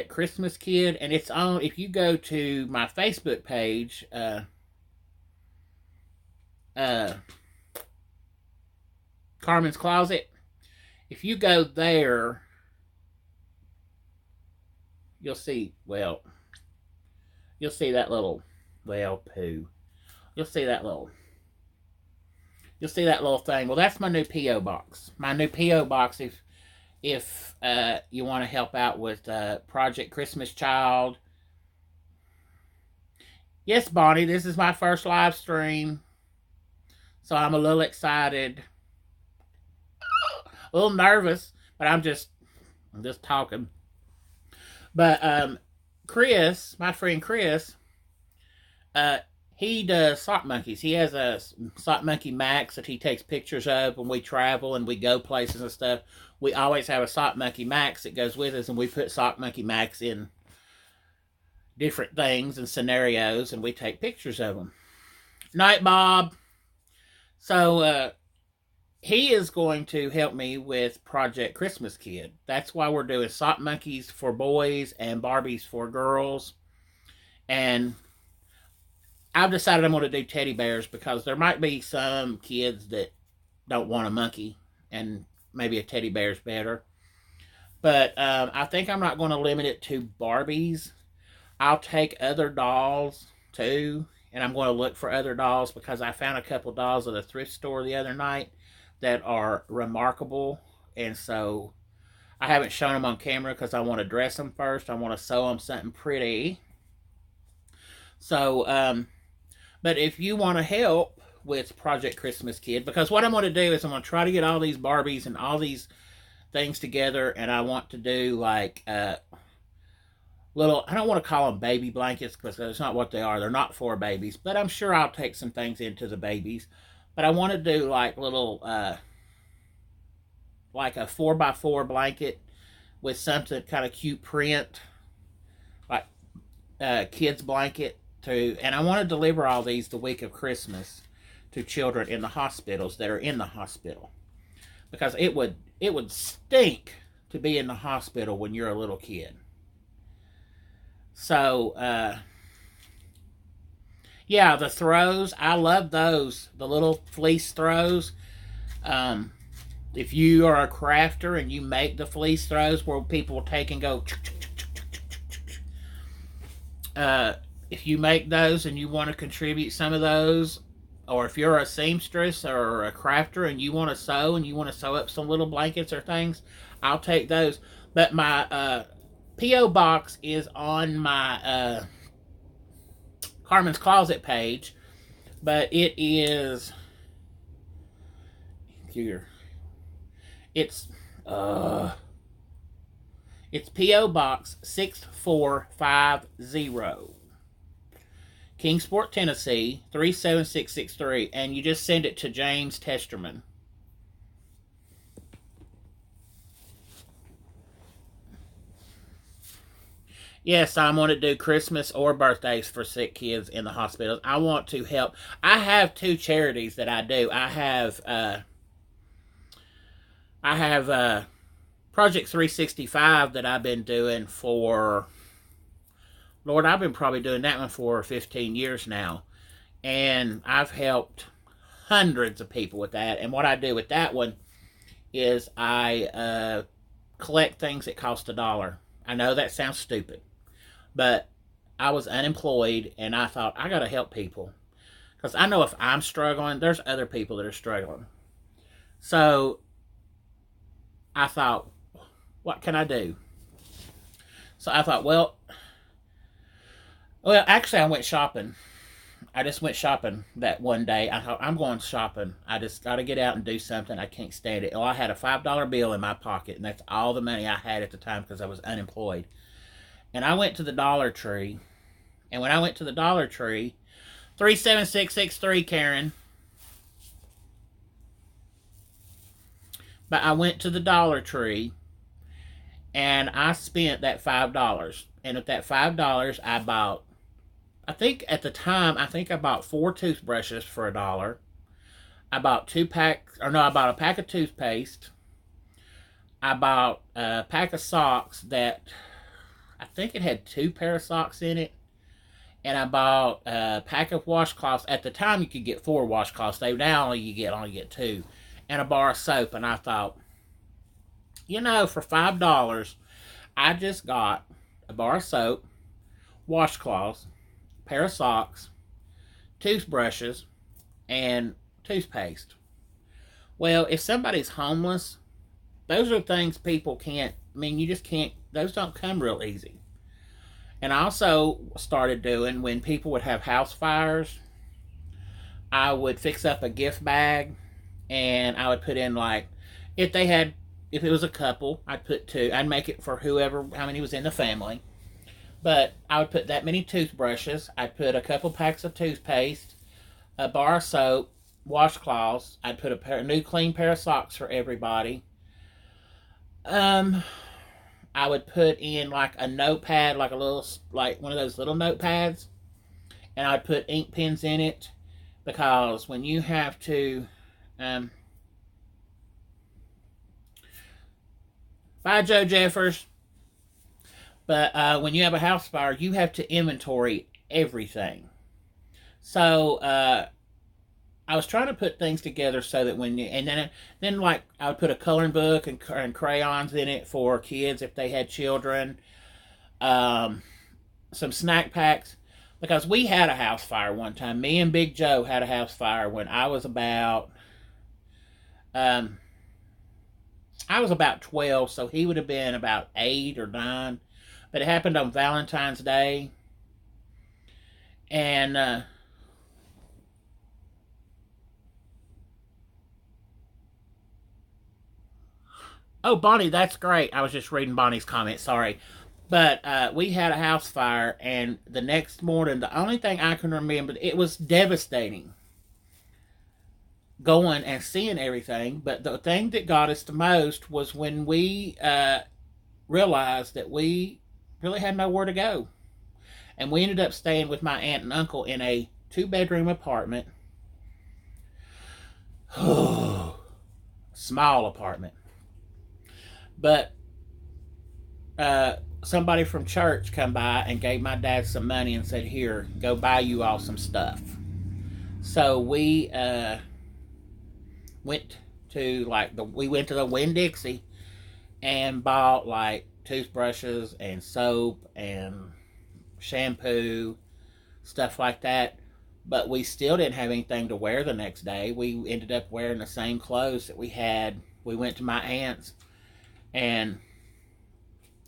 Christmas Kid, and it's on, if you go to my Facebook page, Carmen's Closet, if you go there, you'll see, well, you'll see that little, well, poo. You'll see that little thing. Well, that's my new P.O. box. My new P.O. box, if you want to help out with Project Christmas Child. Yes, Bonnie, this is my first live stream, so I'm a little excited, a little nervous, but I'm just talking. But Chris, my friend Chris, he does sock monkeys. He has a sock monkey Max that he takes pictures of when we travel and we go places and stuff. We always have a sock monkey Max that goes with us, and we put sock monkey Max in different things and scenarios, and we take pictures of them. Night, Bob. So he is going to help me with Project Christmas Kid. That's why we're doing sock monkeys for boys and Barbies for girls. And I've decided I'm going to do teddy bears because there might be some kids that don't want a monkey, and maybe a teddy bear is better. But I think I'm not going to limit it to Barbies. I'll take other dolls too, and I'm going to look for other dolls because I found a couple dolls at a thrift store the other night that are remarkable. And so I haven't shown them on camera because I want to dress them first. I want to sew them something pretty. So, but if you want to help with Project Christmas Kid, because what I'm going to do is I'm going to try to get all these Barbies and all these things together, and I want to do like little, I don't want to call them baby blankets because that's not what they are. They're not for babies, but I'm sure I'll take some things into the babies. But I want to do like little, like a 4x4 blanket with something kind of cute print, like kids blanket too. And I want to deliver all these the week of Christmas to children in the hospitals that are in the hospital, because it would stink to be in the hospital when you're a little kid. So yeah, the throws, I love those, the little fleece throws. If you are a crafter and you make the fleece throws where people will take and go, if you make those and you want to contribute some of those, or if you're a seamstress or a crafter and you want to sew and you want to sew up some little blankets or things, I'll take those. But my P.O. box is on my Carmen's Closet page, but it is here. It's P.O. Box 6450, Kingsport, Tennessee 37663, and you just send it to James Testerman. Yes, I want to do Christmas or birthdays for sick kids in the hospitals. I want to help. I have two charities that I do. I have Project 365 that I've been doing for, Lord, I've been probably doing that one for 15 years now. And I've helped hundreds of people with that. And what I do with that one is I collect things that cost $1. I know that sounds stupid, but I was unemployed and I thought, I got to help people. Because I know if I'm struggling, there's other people that are struggling. So I thought, what can I do? So I thought, well, actually, I went shopping. I just went shopping that one day. I thought, I'm going shopping. I just got to get out and do something. I can't stand it. Well, I had a $5 bill in my pocket, and that's all the money I had at the time because I was unemployed. And I went to the Dollar Tree. And when I went to the Dollar Tree, 37663, Karen. But I went to the Dollar Tree, and I spent that $5. And with that $5, I bought, I think at the time, I bought 4 toothbrushes for $1. I bought I bought a pack of toothpaste. I bought a pack of socks that, I think it had 2 pair of socks in it. And I bought a pack of washcloths. At the time, you could get 4 washcloths. Now you only get 2. And a bar of soap. And I thought, for $5, I just got a bar of soap, washcloths, pair of socks, toothbrushes, and toothpaste. Well, if somebody's homeless, those are things people can't, you just can't, those don't come real easy. And I also started doing, when people would have house fires, I would fix up a gift bag and I would put in, like, if it was a couple, I'd put 2. I'd make it for how many was in the family. But I would put that many toothbrushes. I'd put a couple packs of toothpaste, a bar of soap, washcloths. I'd put a new clean pair of socks for everybody. I would put in like a notepad, like one of those little notepads, and I'd put ink pens in it because when you have to, bye Joe Jeffers. But when you have a house fire, you have to inventory everything. So I was trying to put things together so that then like I would put a coloring book and crayons in it for kids if they had children. Some snack packs, because we had a house fire one time. Me and Big Joe had a house fire when I was about 12, so he would have been about 8 or 9. But it happened on Valentine's Day. And oh, Bonnie, that's great. I was just reading Bonnie's comment, sorry. But we had a house fire, and the next morning, the only thing I can remember, it was devastating going and seeing everything. But the thing that got us the most was when we realized that we really had nowhere to go. And we ended up staying with my aunt and uncle in a 2-bedroom apartment. Small apartment. But somebody from church come by and gave my dad some money and said, here, go buy you all some stuff. So we went to the Winn-Dixie and bought like toothbrushes and soap and shampoo, stuff like that. But we still didn't have anything to wear the next day. We ended up wearing the same clothes that we had. We went to my aunt's and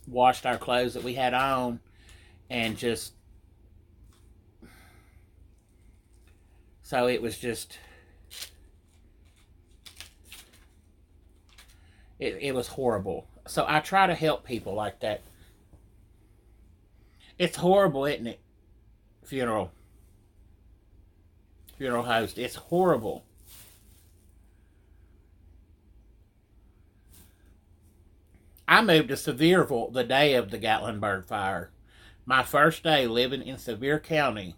washed our clothes that we had on, and just, so it was just, it was horrible. So I try to help people like that. It's horrible, isn't it? Funeral host. It's horrible. I moved to Sevierville the day of the Gatlinburg fire. My first day living in Sevier County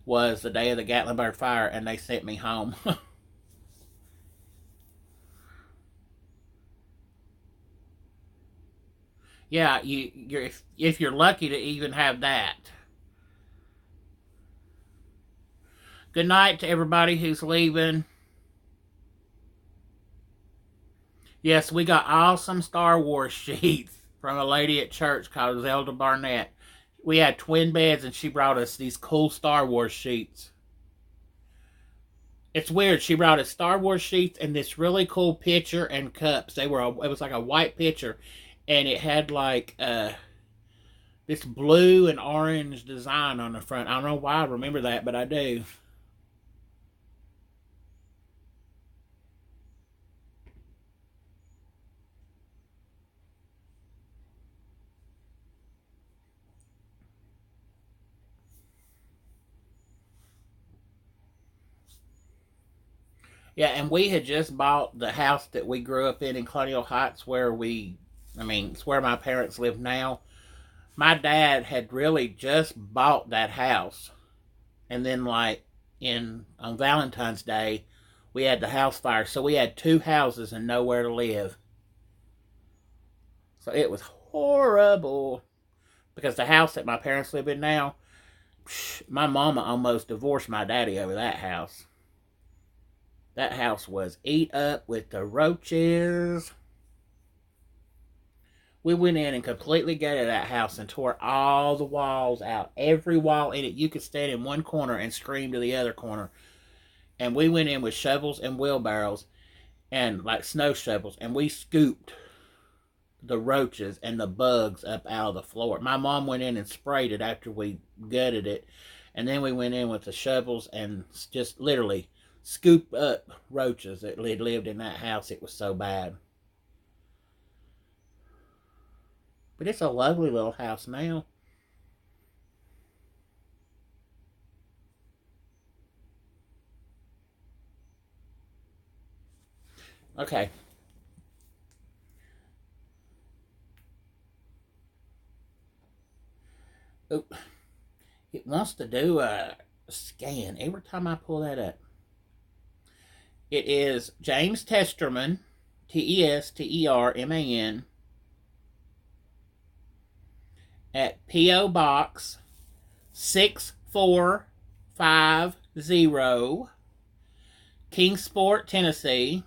was the day of the Gatlinburg fire, and they sent me home. Yeah, if you're lucky to even have that. Good night to everybody who's leaving. Yes, we got awesome Star Wars sheets from a lady at church called Zelda Barnett. We had twin beds, and she brought us these cool Star Wars sheets. It's weird. She brought us Star Wars sheets and this really cool pitcher and cups. It was like a white pitcher, and it had like this blue and orange design on the front. I don't know why I remember that, but I do. Yeah, and we had just bought the house that we grew up in Colonial Heights, it's where my parents live now. My dad had really just bought that house, and then like on Valentine's Day, we had the house fire, so we had two houses and nowhere to live. So it was horrible because the house that my parents live in now, my mama almost divorced my daddy over that house. That house was eat up with the roaches. We went in and completely gutted that house and tore all the walls out. Every wall in it. You could stand in one corner and scream to the other corner. And we went in with shovels and wheelbarrows and like snow shovels, and we scooped the roaches and the bugs up out of the floor. My mom went in and sprayed it after we gutted it. And then we went in with the shovels and just literally scoop up roaches that lived in that house. It was so bad. But it's a lovely little house now. Okay. Oh, it wants to do a scan every time I pull that up. It is James Testerman, Testerman, at P.O. Box 6450, Kingsport, Tennessee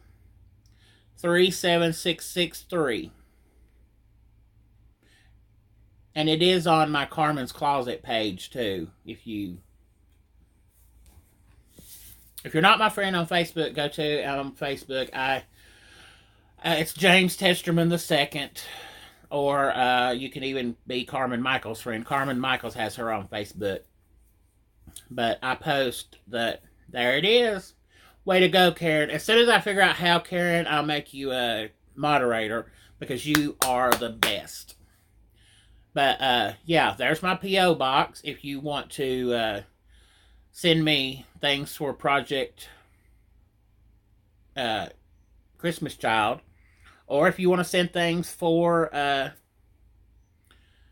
37663. And it is on my Carmen's Closet page too. If you're not my friend on Facebook, go to on Facebook. It's James Testerman II, or you can even be Carmen Michaels' friend. Carmen Michaels has her on Facebook. But I post that. There it is. Way to go, Karen. As soon as I figure out how, Karen, I'll make you a moderator because you are the best. But yeah, there's my P.O. box if you want to send me things for Project Christmas Child. Or if you want to send things for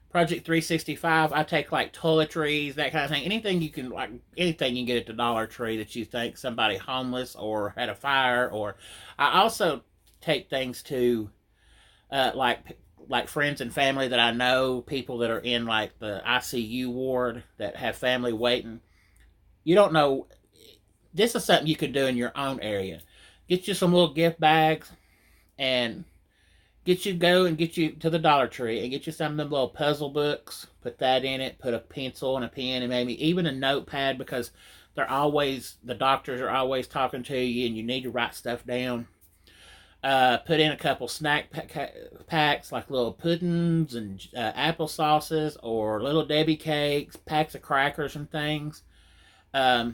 Project 365, I take like toiletries, that kind of thing. Anything you can get at the Dollar Tree that you think somebody homeless or had a fire. Or I also take things to like friends and family that I know, people that are in like the ICU ward that have family waiting. You don't know. This is something you could do in your own area. Get you some little gift bags and get you to the Dollar Tree and get you some of them little puzzle books. Put that in it. Put a pencil and a pen and maybe even a notepad because the doctors are always talking to you and you need to write stuff down. Put in a couple snack packs like little puddings and apple sauces or little Debbie cakes, packs of crackers and things. A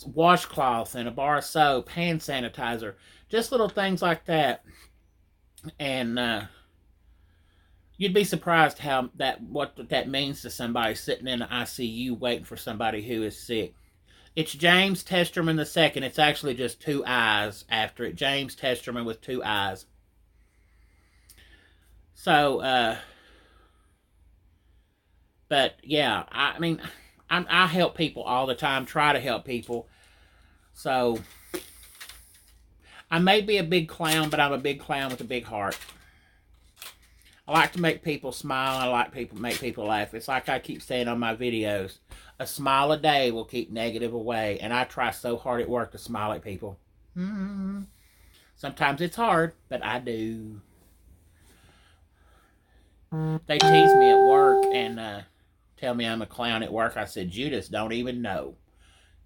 washcloth and a bar of soap, hand sanitizer, just little things like that. And you'd be surprised what that means to somebody sitting in the ICU waiting for somebody who is sick. It's James Testerman II. It's actually just two I's after it. James Testerman with two I's. So, But yeah, I mean, I help people all the time, try to help people. So I may be a big clown, but I'm a big clown with a big heart. I like to make people smile. I like to make people laugh. It's like I keep saying on my videos, a smile a day will keep negative away. And I try so hard at work to smile at people. Sometimes it's hard, but I do. They tease me at work and tell me I'm a clown at work. I said, Judas, don't even know.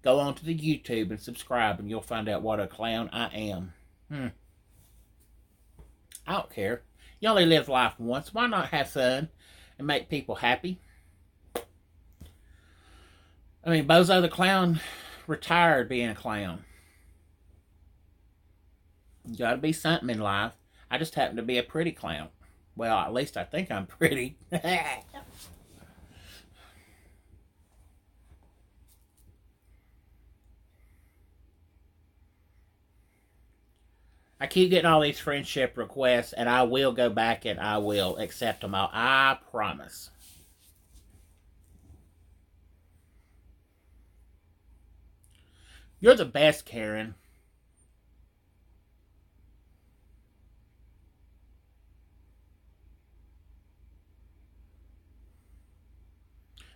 Go on to the YouTube and subscribe, and you'll find out what a clown I am. I don't care. You only live life once. Why not have fun and make people happy? I mean, Bozo the Clown retired being a clown. You gotta be something in life. I just happen to be a pretty clown. Well, at least I think I'm pretty. I keep getting all these friendship requests, and I will go back and I will accept them all. I promise. You're the best, Karen.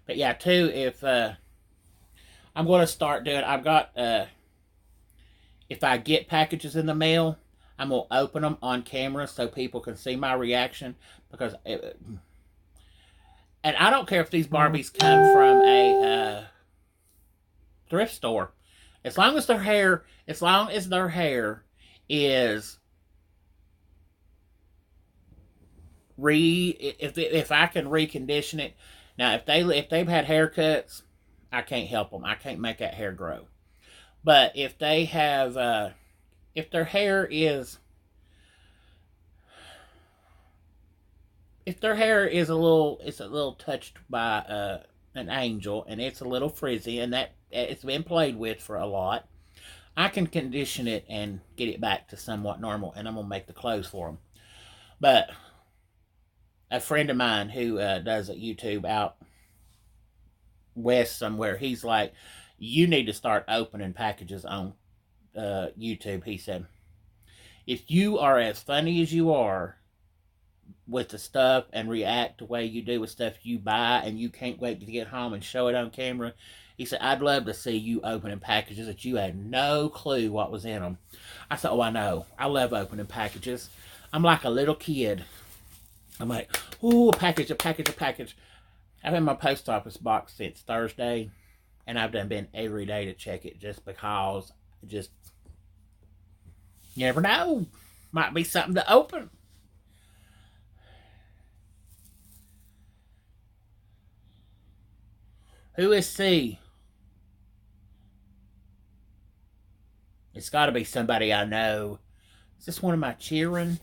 But yeah, too, if I'm going to start doing, I've got, if I get packages in the mail, I'm going to open them on camera so people can see my reaction. Because, and I don't care if these Barbies come from a thrift store. As long as their hair is if I can recondition it. Now, if they've had haircuts, I can't help them. I can't make that hair grow. But if they have, if their hair is a little touched by an angel, and it's a little frizzy, and that it's been played with for a lot, I can condition it and get it back to somewhat normal, and I'm gonna make the clothes for them. But a friend of mine who does a YouTube out west somewhere, he's like, you need to start opening packages on YouTube. He said, if you are as funny as you are with the stuff and react the way you do with stuff you buy, and you can't wait to get home and show it on camera, he said, I'd love to see you opening packages that you had no clue what was in them. I said, oh, I know. I love opening packages. I'm like a little kid. I'm like, ooh, a package. I've had my post office box since Thursday, and I've been every day to check it just because, you never know. Might be something to open. Who is C? It's got to be somebody I know. Is this one of my children?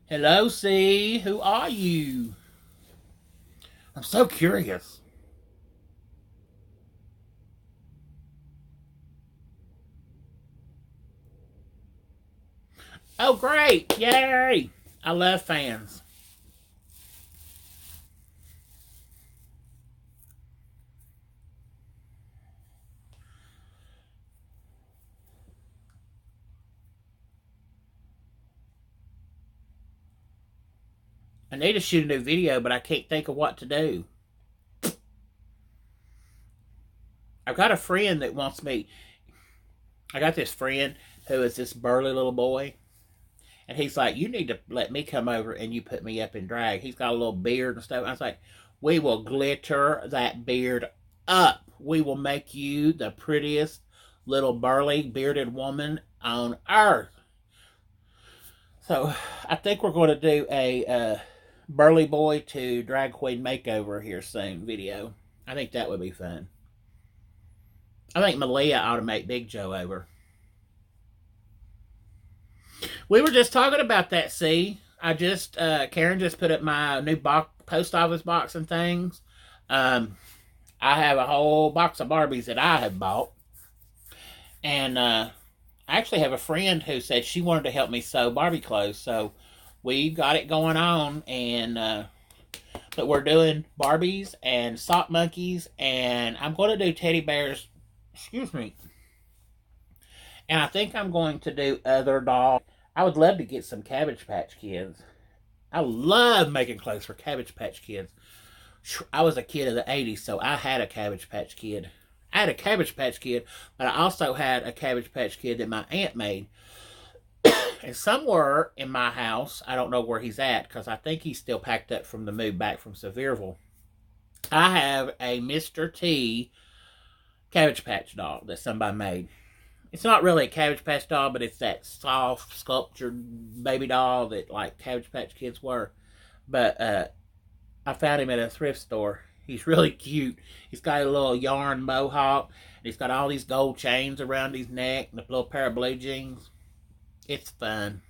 Hello, C. Who are you? I'm so curious. Oh, great. Yay. I love fans. I need to shoot a new video, but I can't think of what to do. I've got a friend that wants me. I got this friend who is this burly little boy. And he's like, you need to let me come over and you put me up in drag. He's got a little beard and stuff. I was like, we will glitter that beard up. We will make you the prettiest little burly bearded woman on earth. So I think we're going to do a burly boy to drag queen makeover here soon video. I think that would be fun. I think Malia ought to make Big Joe over. We were just talking about that, see? Karen just put up my new post office box and things. I have a whole box of Barbies that I have bought. And I actually have a friend who said she wanted to help me sew Barbie clothes. So we've got it going on. And But we're doing Barbies and sock monkeys, and I'm going to do teddy bears. Excuse me. And I think I'm going to do other dolls. I would love to get some Cabbage Patch Kids. I love making clothes for Cabbage Patch Kids. I was a kid of the 80s, so I had a Cabbage Patch Kid. I had a Cabbage Patch Kid, but I also had a Cabbage Patch Kid that my aunt made. And somewhere in my house, I don't know where he's at, because I think he's still packed up from the move back from Sevierville. I have a Mr. T Cabbage Patch doll that somebody made. It's not really a Cabbage Patch doll, but it's that soft, sculptured baby doll that, like, Cabbage Patch Kids were. But I found him at a thrift store. He's really cute. He's got a little yarn mohawk. And he's got all these gold chains around his neck and a little pair of blue jeans. It's fun.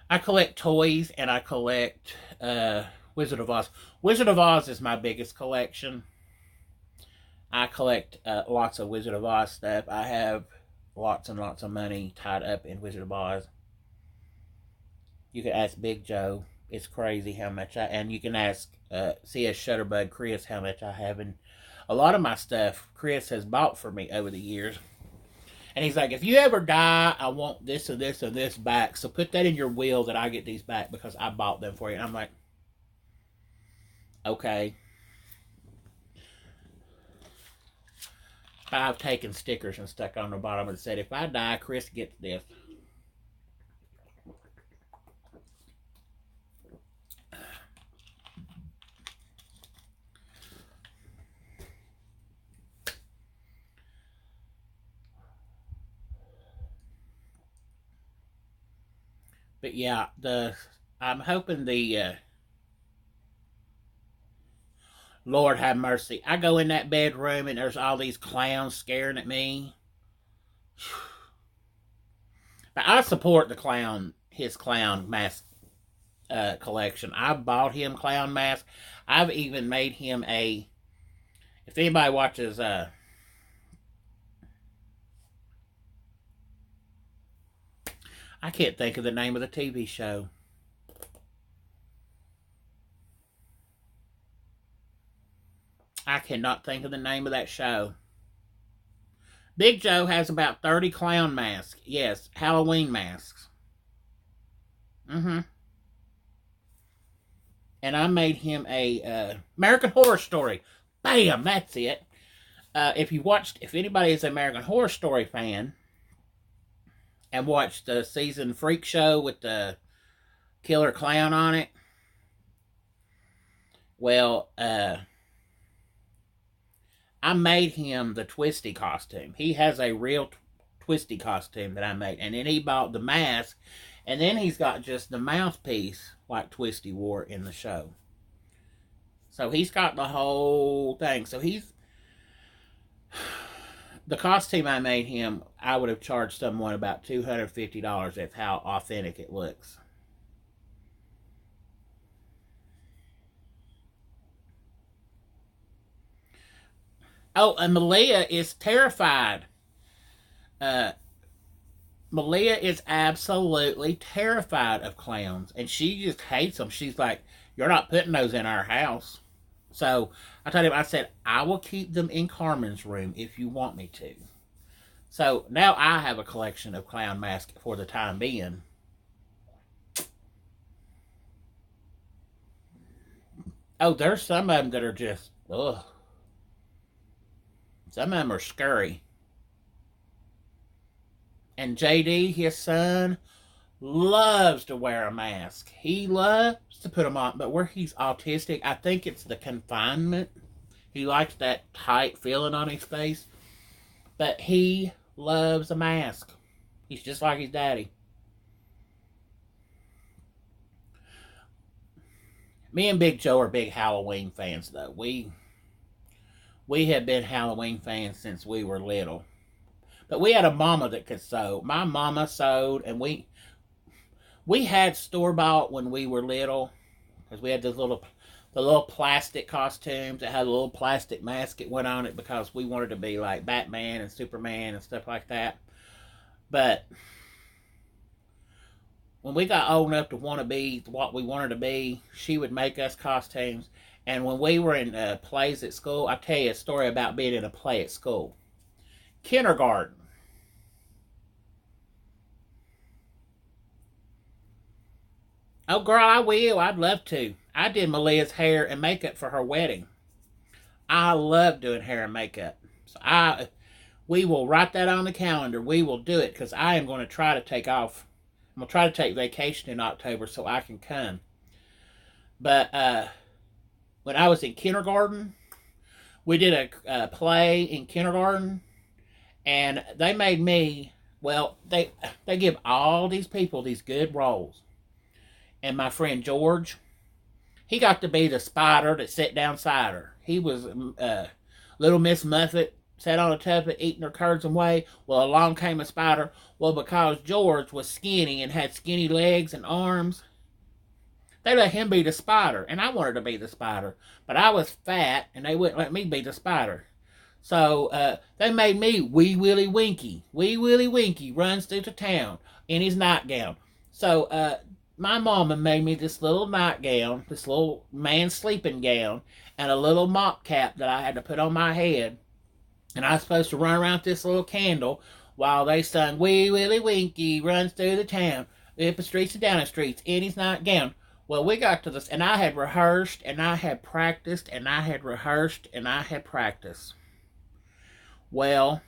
I collect toys and I collect Wizard of Oz. Wizard of Oz is my biggest collection. I collect lots of Wizard of Oz stuff. I have lots and lots of money tied up in Wizard of Oz. You can ask Big Joe. It's crazy how much and you can ask CS Shutterbug Chris how much I have. And a lot of my stuff Chris has bought for me over the years. And he's like, if you ever die, I want this or this or this back. So put that in your will that I get these back because I bought them for you. And I'm like, okay. I've taken stickers and stuck on the bottom and said, if I die, Chris gets this. But yeah, I'm hoping the Lord have mercy. I go in that bedroom and there's all these clowns staring at me. But I support his clown mask collection. I bought him clown masks. I've even made him if anybody watches I can't think of the name of the TV show. I cannot think of the name of that show. Big Joe has about 30 clown masks. Yes, Halloween masks. And I made him a American Horror Story. Bam, that's it. If anybody is an American Horror Story fan and watched the season Freak Show with the killer clown on it, well, I made him the Twisty costume. He has a real Twisty costume that I made. And then he bought the mask. And then he's got just the mouthpiece like Twisty wore in the show. So he's got the whole thing. So the costume I made him, I would have charged someone about $250. That's how authentic it looks. Oh, and Malia is terrified. Malia is absolutely terrified of clowns. And she just hates them. She's like, you're not putting those in our house. So I told him, I said, I will keep them in Carmen's room if you want me to. So now I have a collection of clown masks for the time being. Oh, there's some of them that are just, ugh. Some of them are scary. And JD, his son, loves to wear a mask. He loves to put them on, but where he's autistic, I think it's the confinement. He likes that tight feeling on his face. But he loves a mask. He's just like his daddy. Me and Big Joe are big Halloween fans, though. We have been Halloween fans since we were little. But we had a mama that could sew. My mama sewed, and we had store-bought when we were little, because we had the little plastic costumes that had a little plastic mask that went on it because we wanted to be like Batman and Superman and stuff like that. But when we got old enough to want to be what we wanted to be, she would make us costumes. And when we were in plays at school, I'll tell you a story about being in a play at school. Kindergarten. Oh, girl, I will. I'd love to. I did Malia's hair and makeup for her wedding. I love doing hair and makeup. So we will write that on the calendar. We will do it because I am going to try to take off. I'm going to try to take vacation in October so I can come. But when I was in kindergarten, we did a play in kindergarten, and they made me, well, they give all these people these good roles. And my friend George, he got to be the spider that sat down side her. He was Little Miss Muffet, sat on a tuffet eating her curds and whey. Well, along came a spider. Well, because George was skinny and had skinny legs and arms, they let him be the spider. And I wanted to be the spider. But I was fat, and they wouldn't let me be the spider. So they made me Wee Willie Winky. Wee Willie Winky runs through the town in his nightgown. So my mama made me this little nightgown, this little man sleeping gown, and a little mop cap that I had to put on my head. And I was supposed to run around with this little candle while they sung Wee Willie Winky runs through the town, up the streets and down the streets in his nightgown. Well, we got to this, and I had rehearsed, and I had practiced, and I had rehearsed, and I had practiced. Well,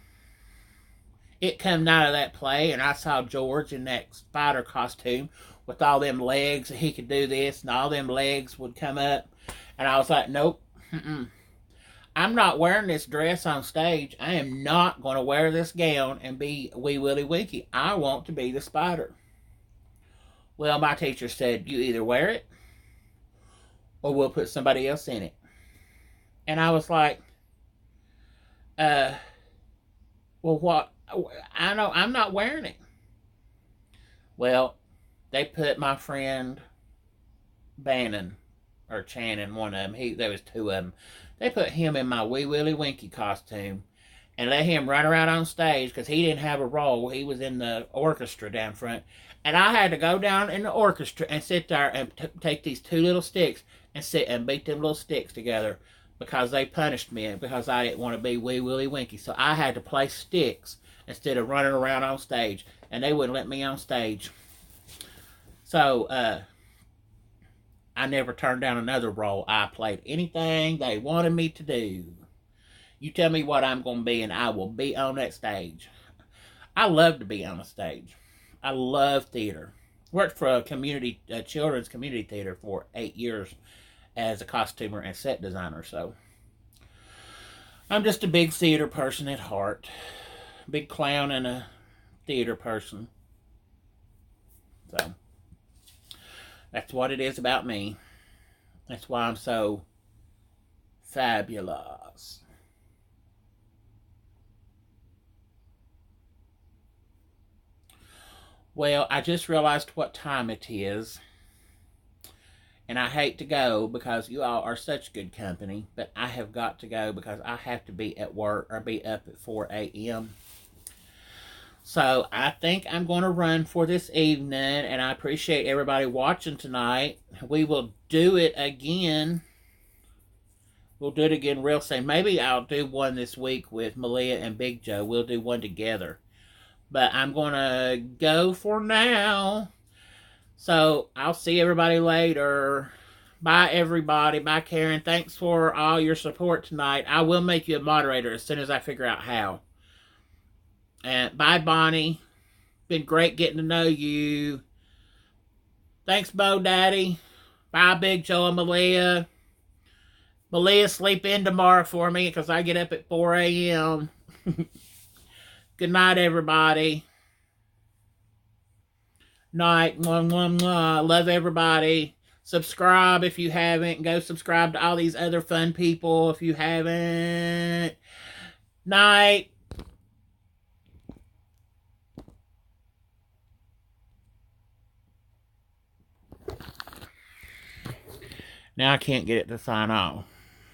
it come out of that play, and I saw George in that spider costume with all them legs, and he could do this, and all them legs would come up. And I was like, nope, I'm not wearing this dress on stage. I am not going to wear this gown and be Wee Willie Winky. I want to be the spider. Well, my teacher said, you either wear it, or we'll put somebody else in it. And I was like, well, what? I know I'm not wearing it. Well, they put my friend Bannon, or Channon, one of them. There was two of them. They put him in my Wee Willie Winky costume and let him run around on stage because he didn't have a role. He was in the orchestra down front. And I had to go down in the orchestra and sit there and take these two little sticks and sit and beat them little sticks together because they punished me because I didn't want to be Wee Willie Winky. So I had to play sticks instead of running around on stage. And they wouldn't let me on stage. So, I never turned down another role. I played anything they wanted me to do. You tell me what I'm going to be, and I will be on that stage. I love to be on a stage. I love theater. Worked for a children's community theater for 8 years as a costumer and set designer. So, I'm just a big theater person at heart. Big clown and a theater person. So, that's what it is about me. That's why I'm so fabulous. Well, I just realized what time it is. And I hate to go because you all are such good company. But I have got to go because I have to be at work or be up at 4 a.m. So, I think I'm going to run for this evening, and I appreciate everybody watching tonight. We will do it again. We'll do it again real soon. Maybe I'll do one this week with Malia and Big Joe. We'll do one together. But I'm going to go for now. So, I'll see everybody later. Bye, everybody. Bye, Karen. Thanks for all your support tonight. I will make you a moderator as soon as I figure out how. And bye, Bonnie. Been great getting to know you. Thanks, Bo Daddy. Bye, Big Joe and Malia. Malia, sleep in tomorrow for me because I get up at 4 a.m. Good night, everybody. Night. Mwah, mwah, mwah. Love everybody. Subscribe if you haven't. Go subscribe to all these other fun people if you haven't. Night. Now I can't get it to sign off.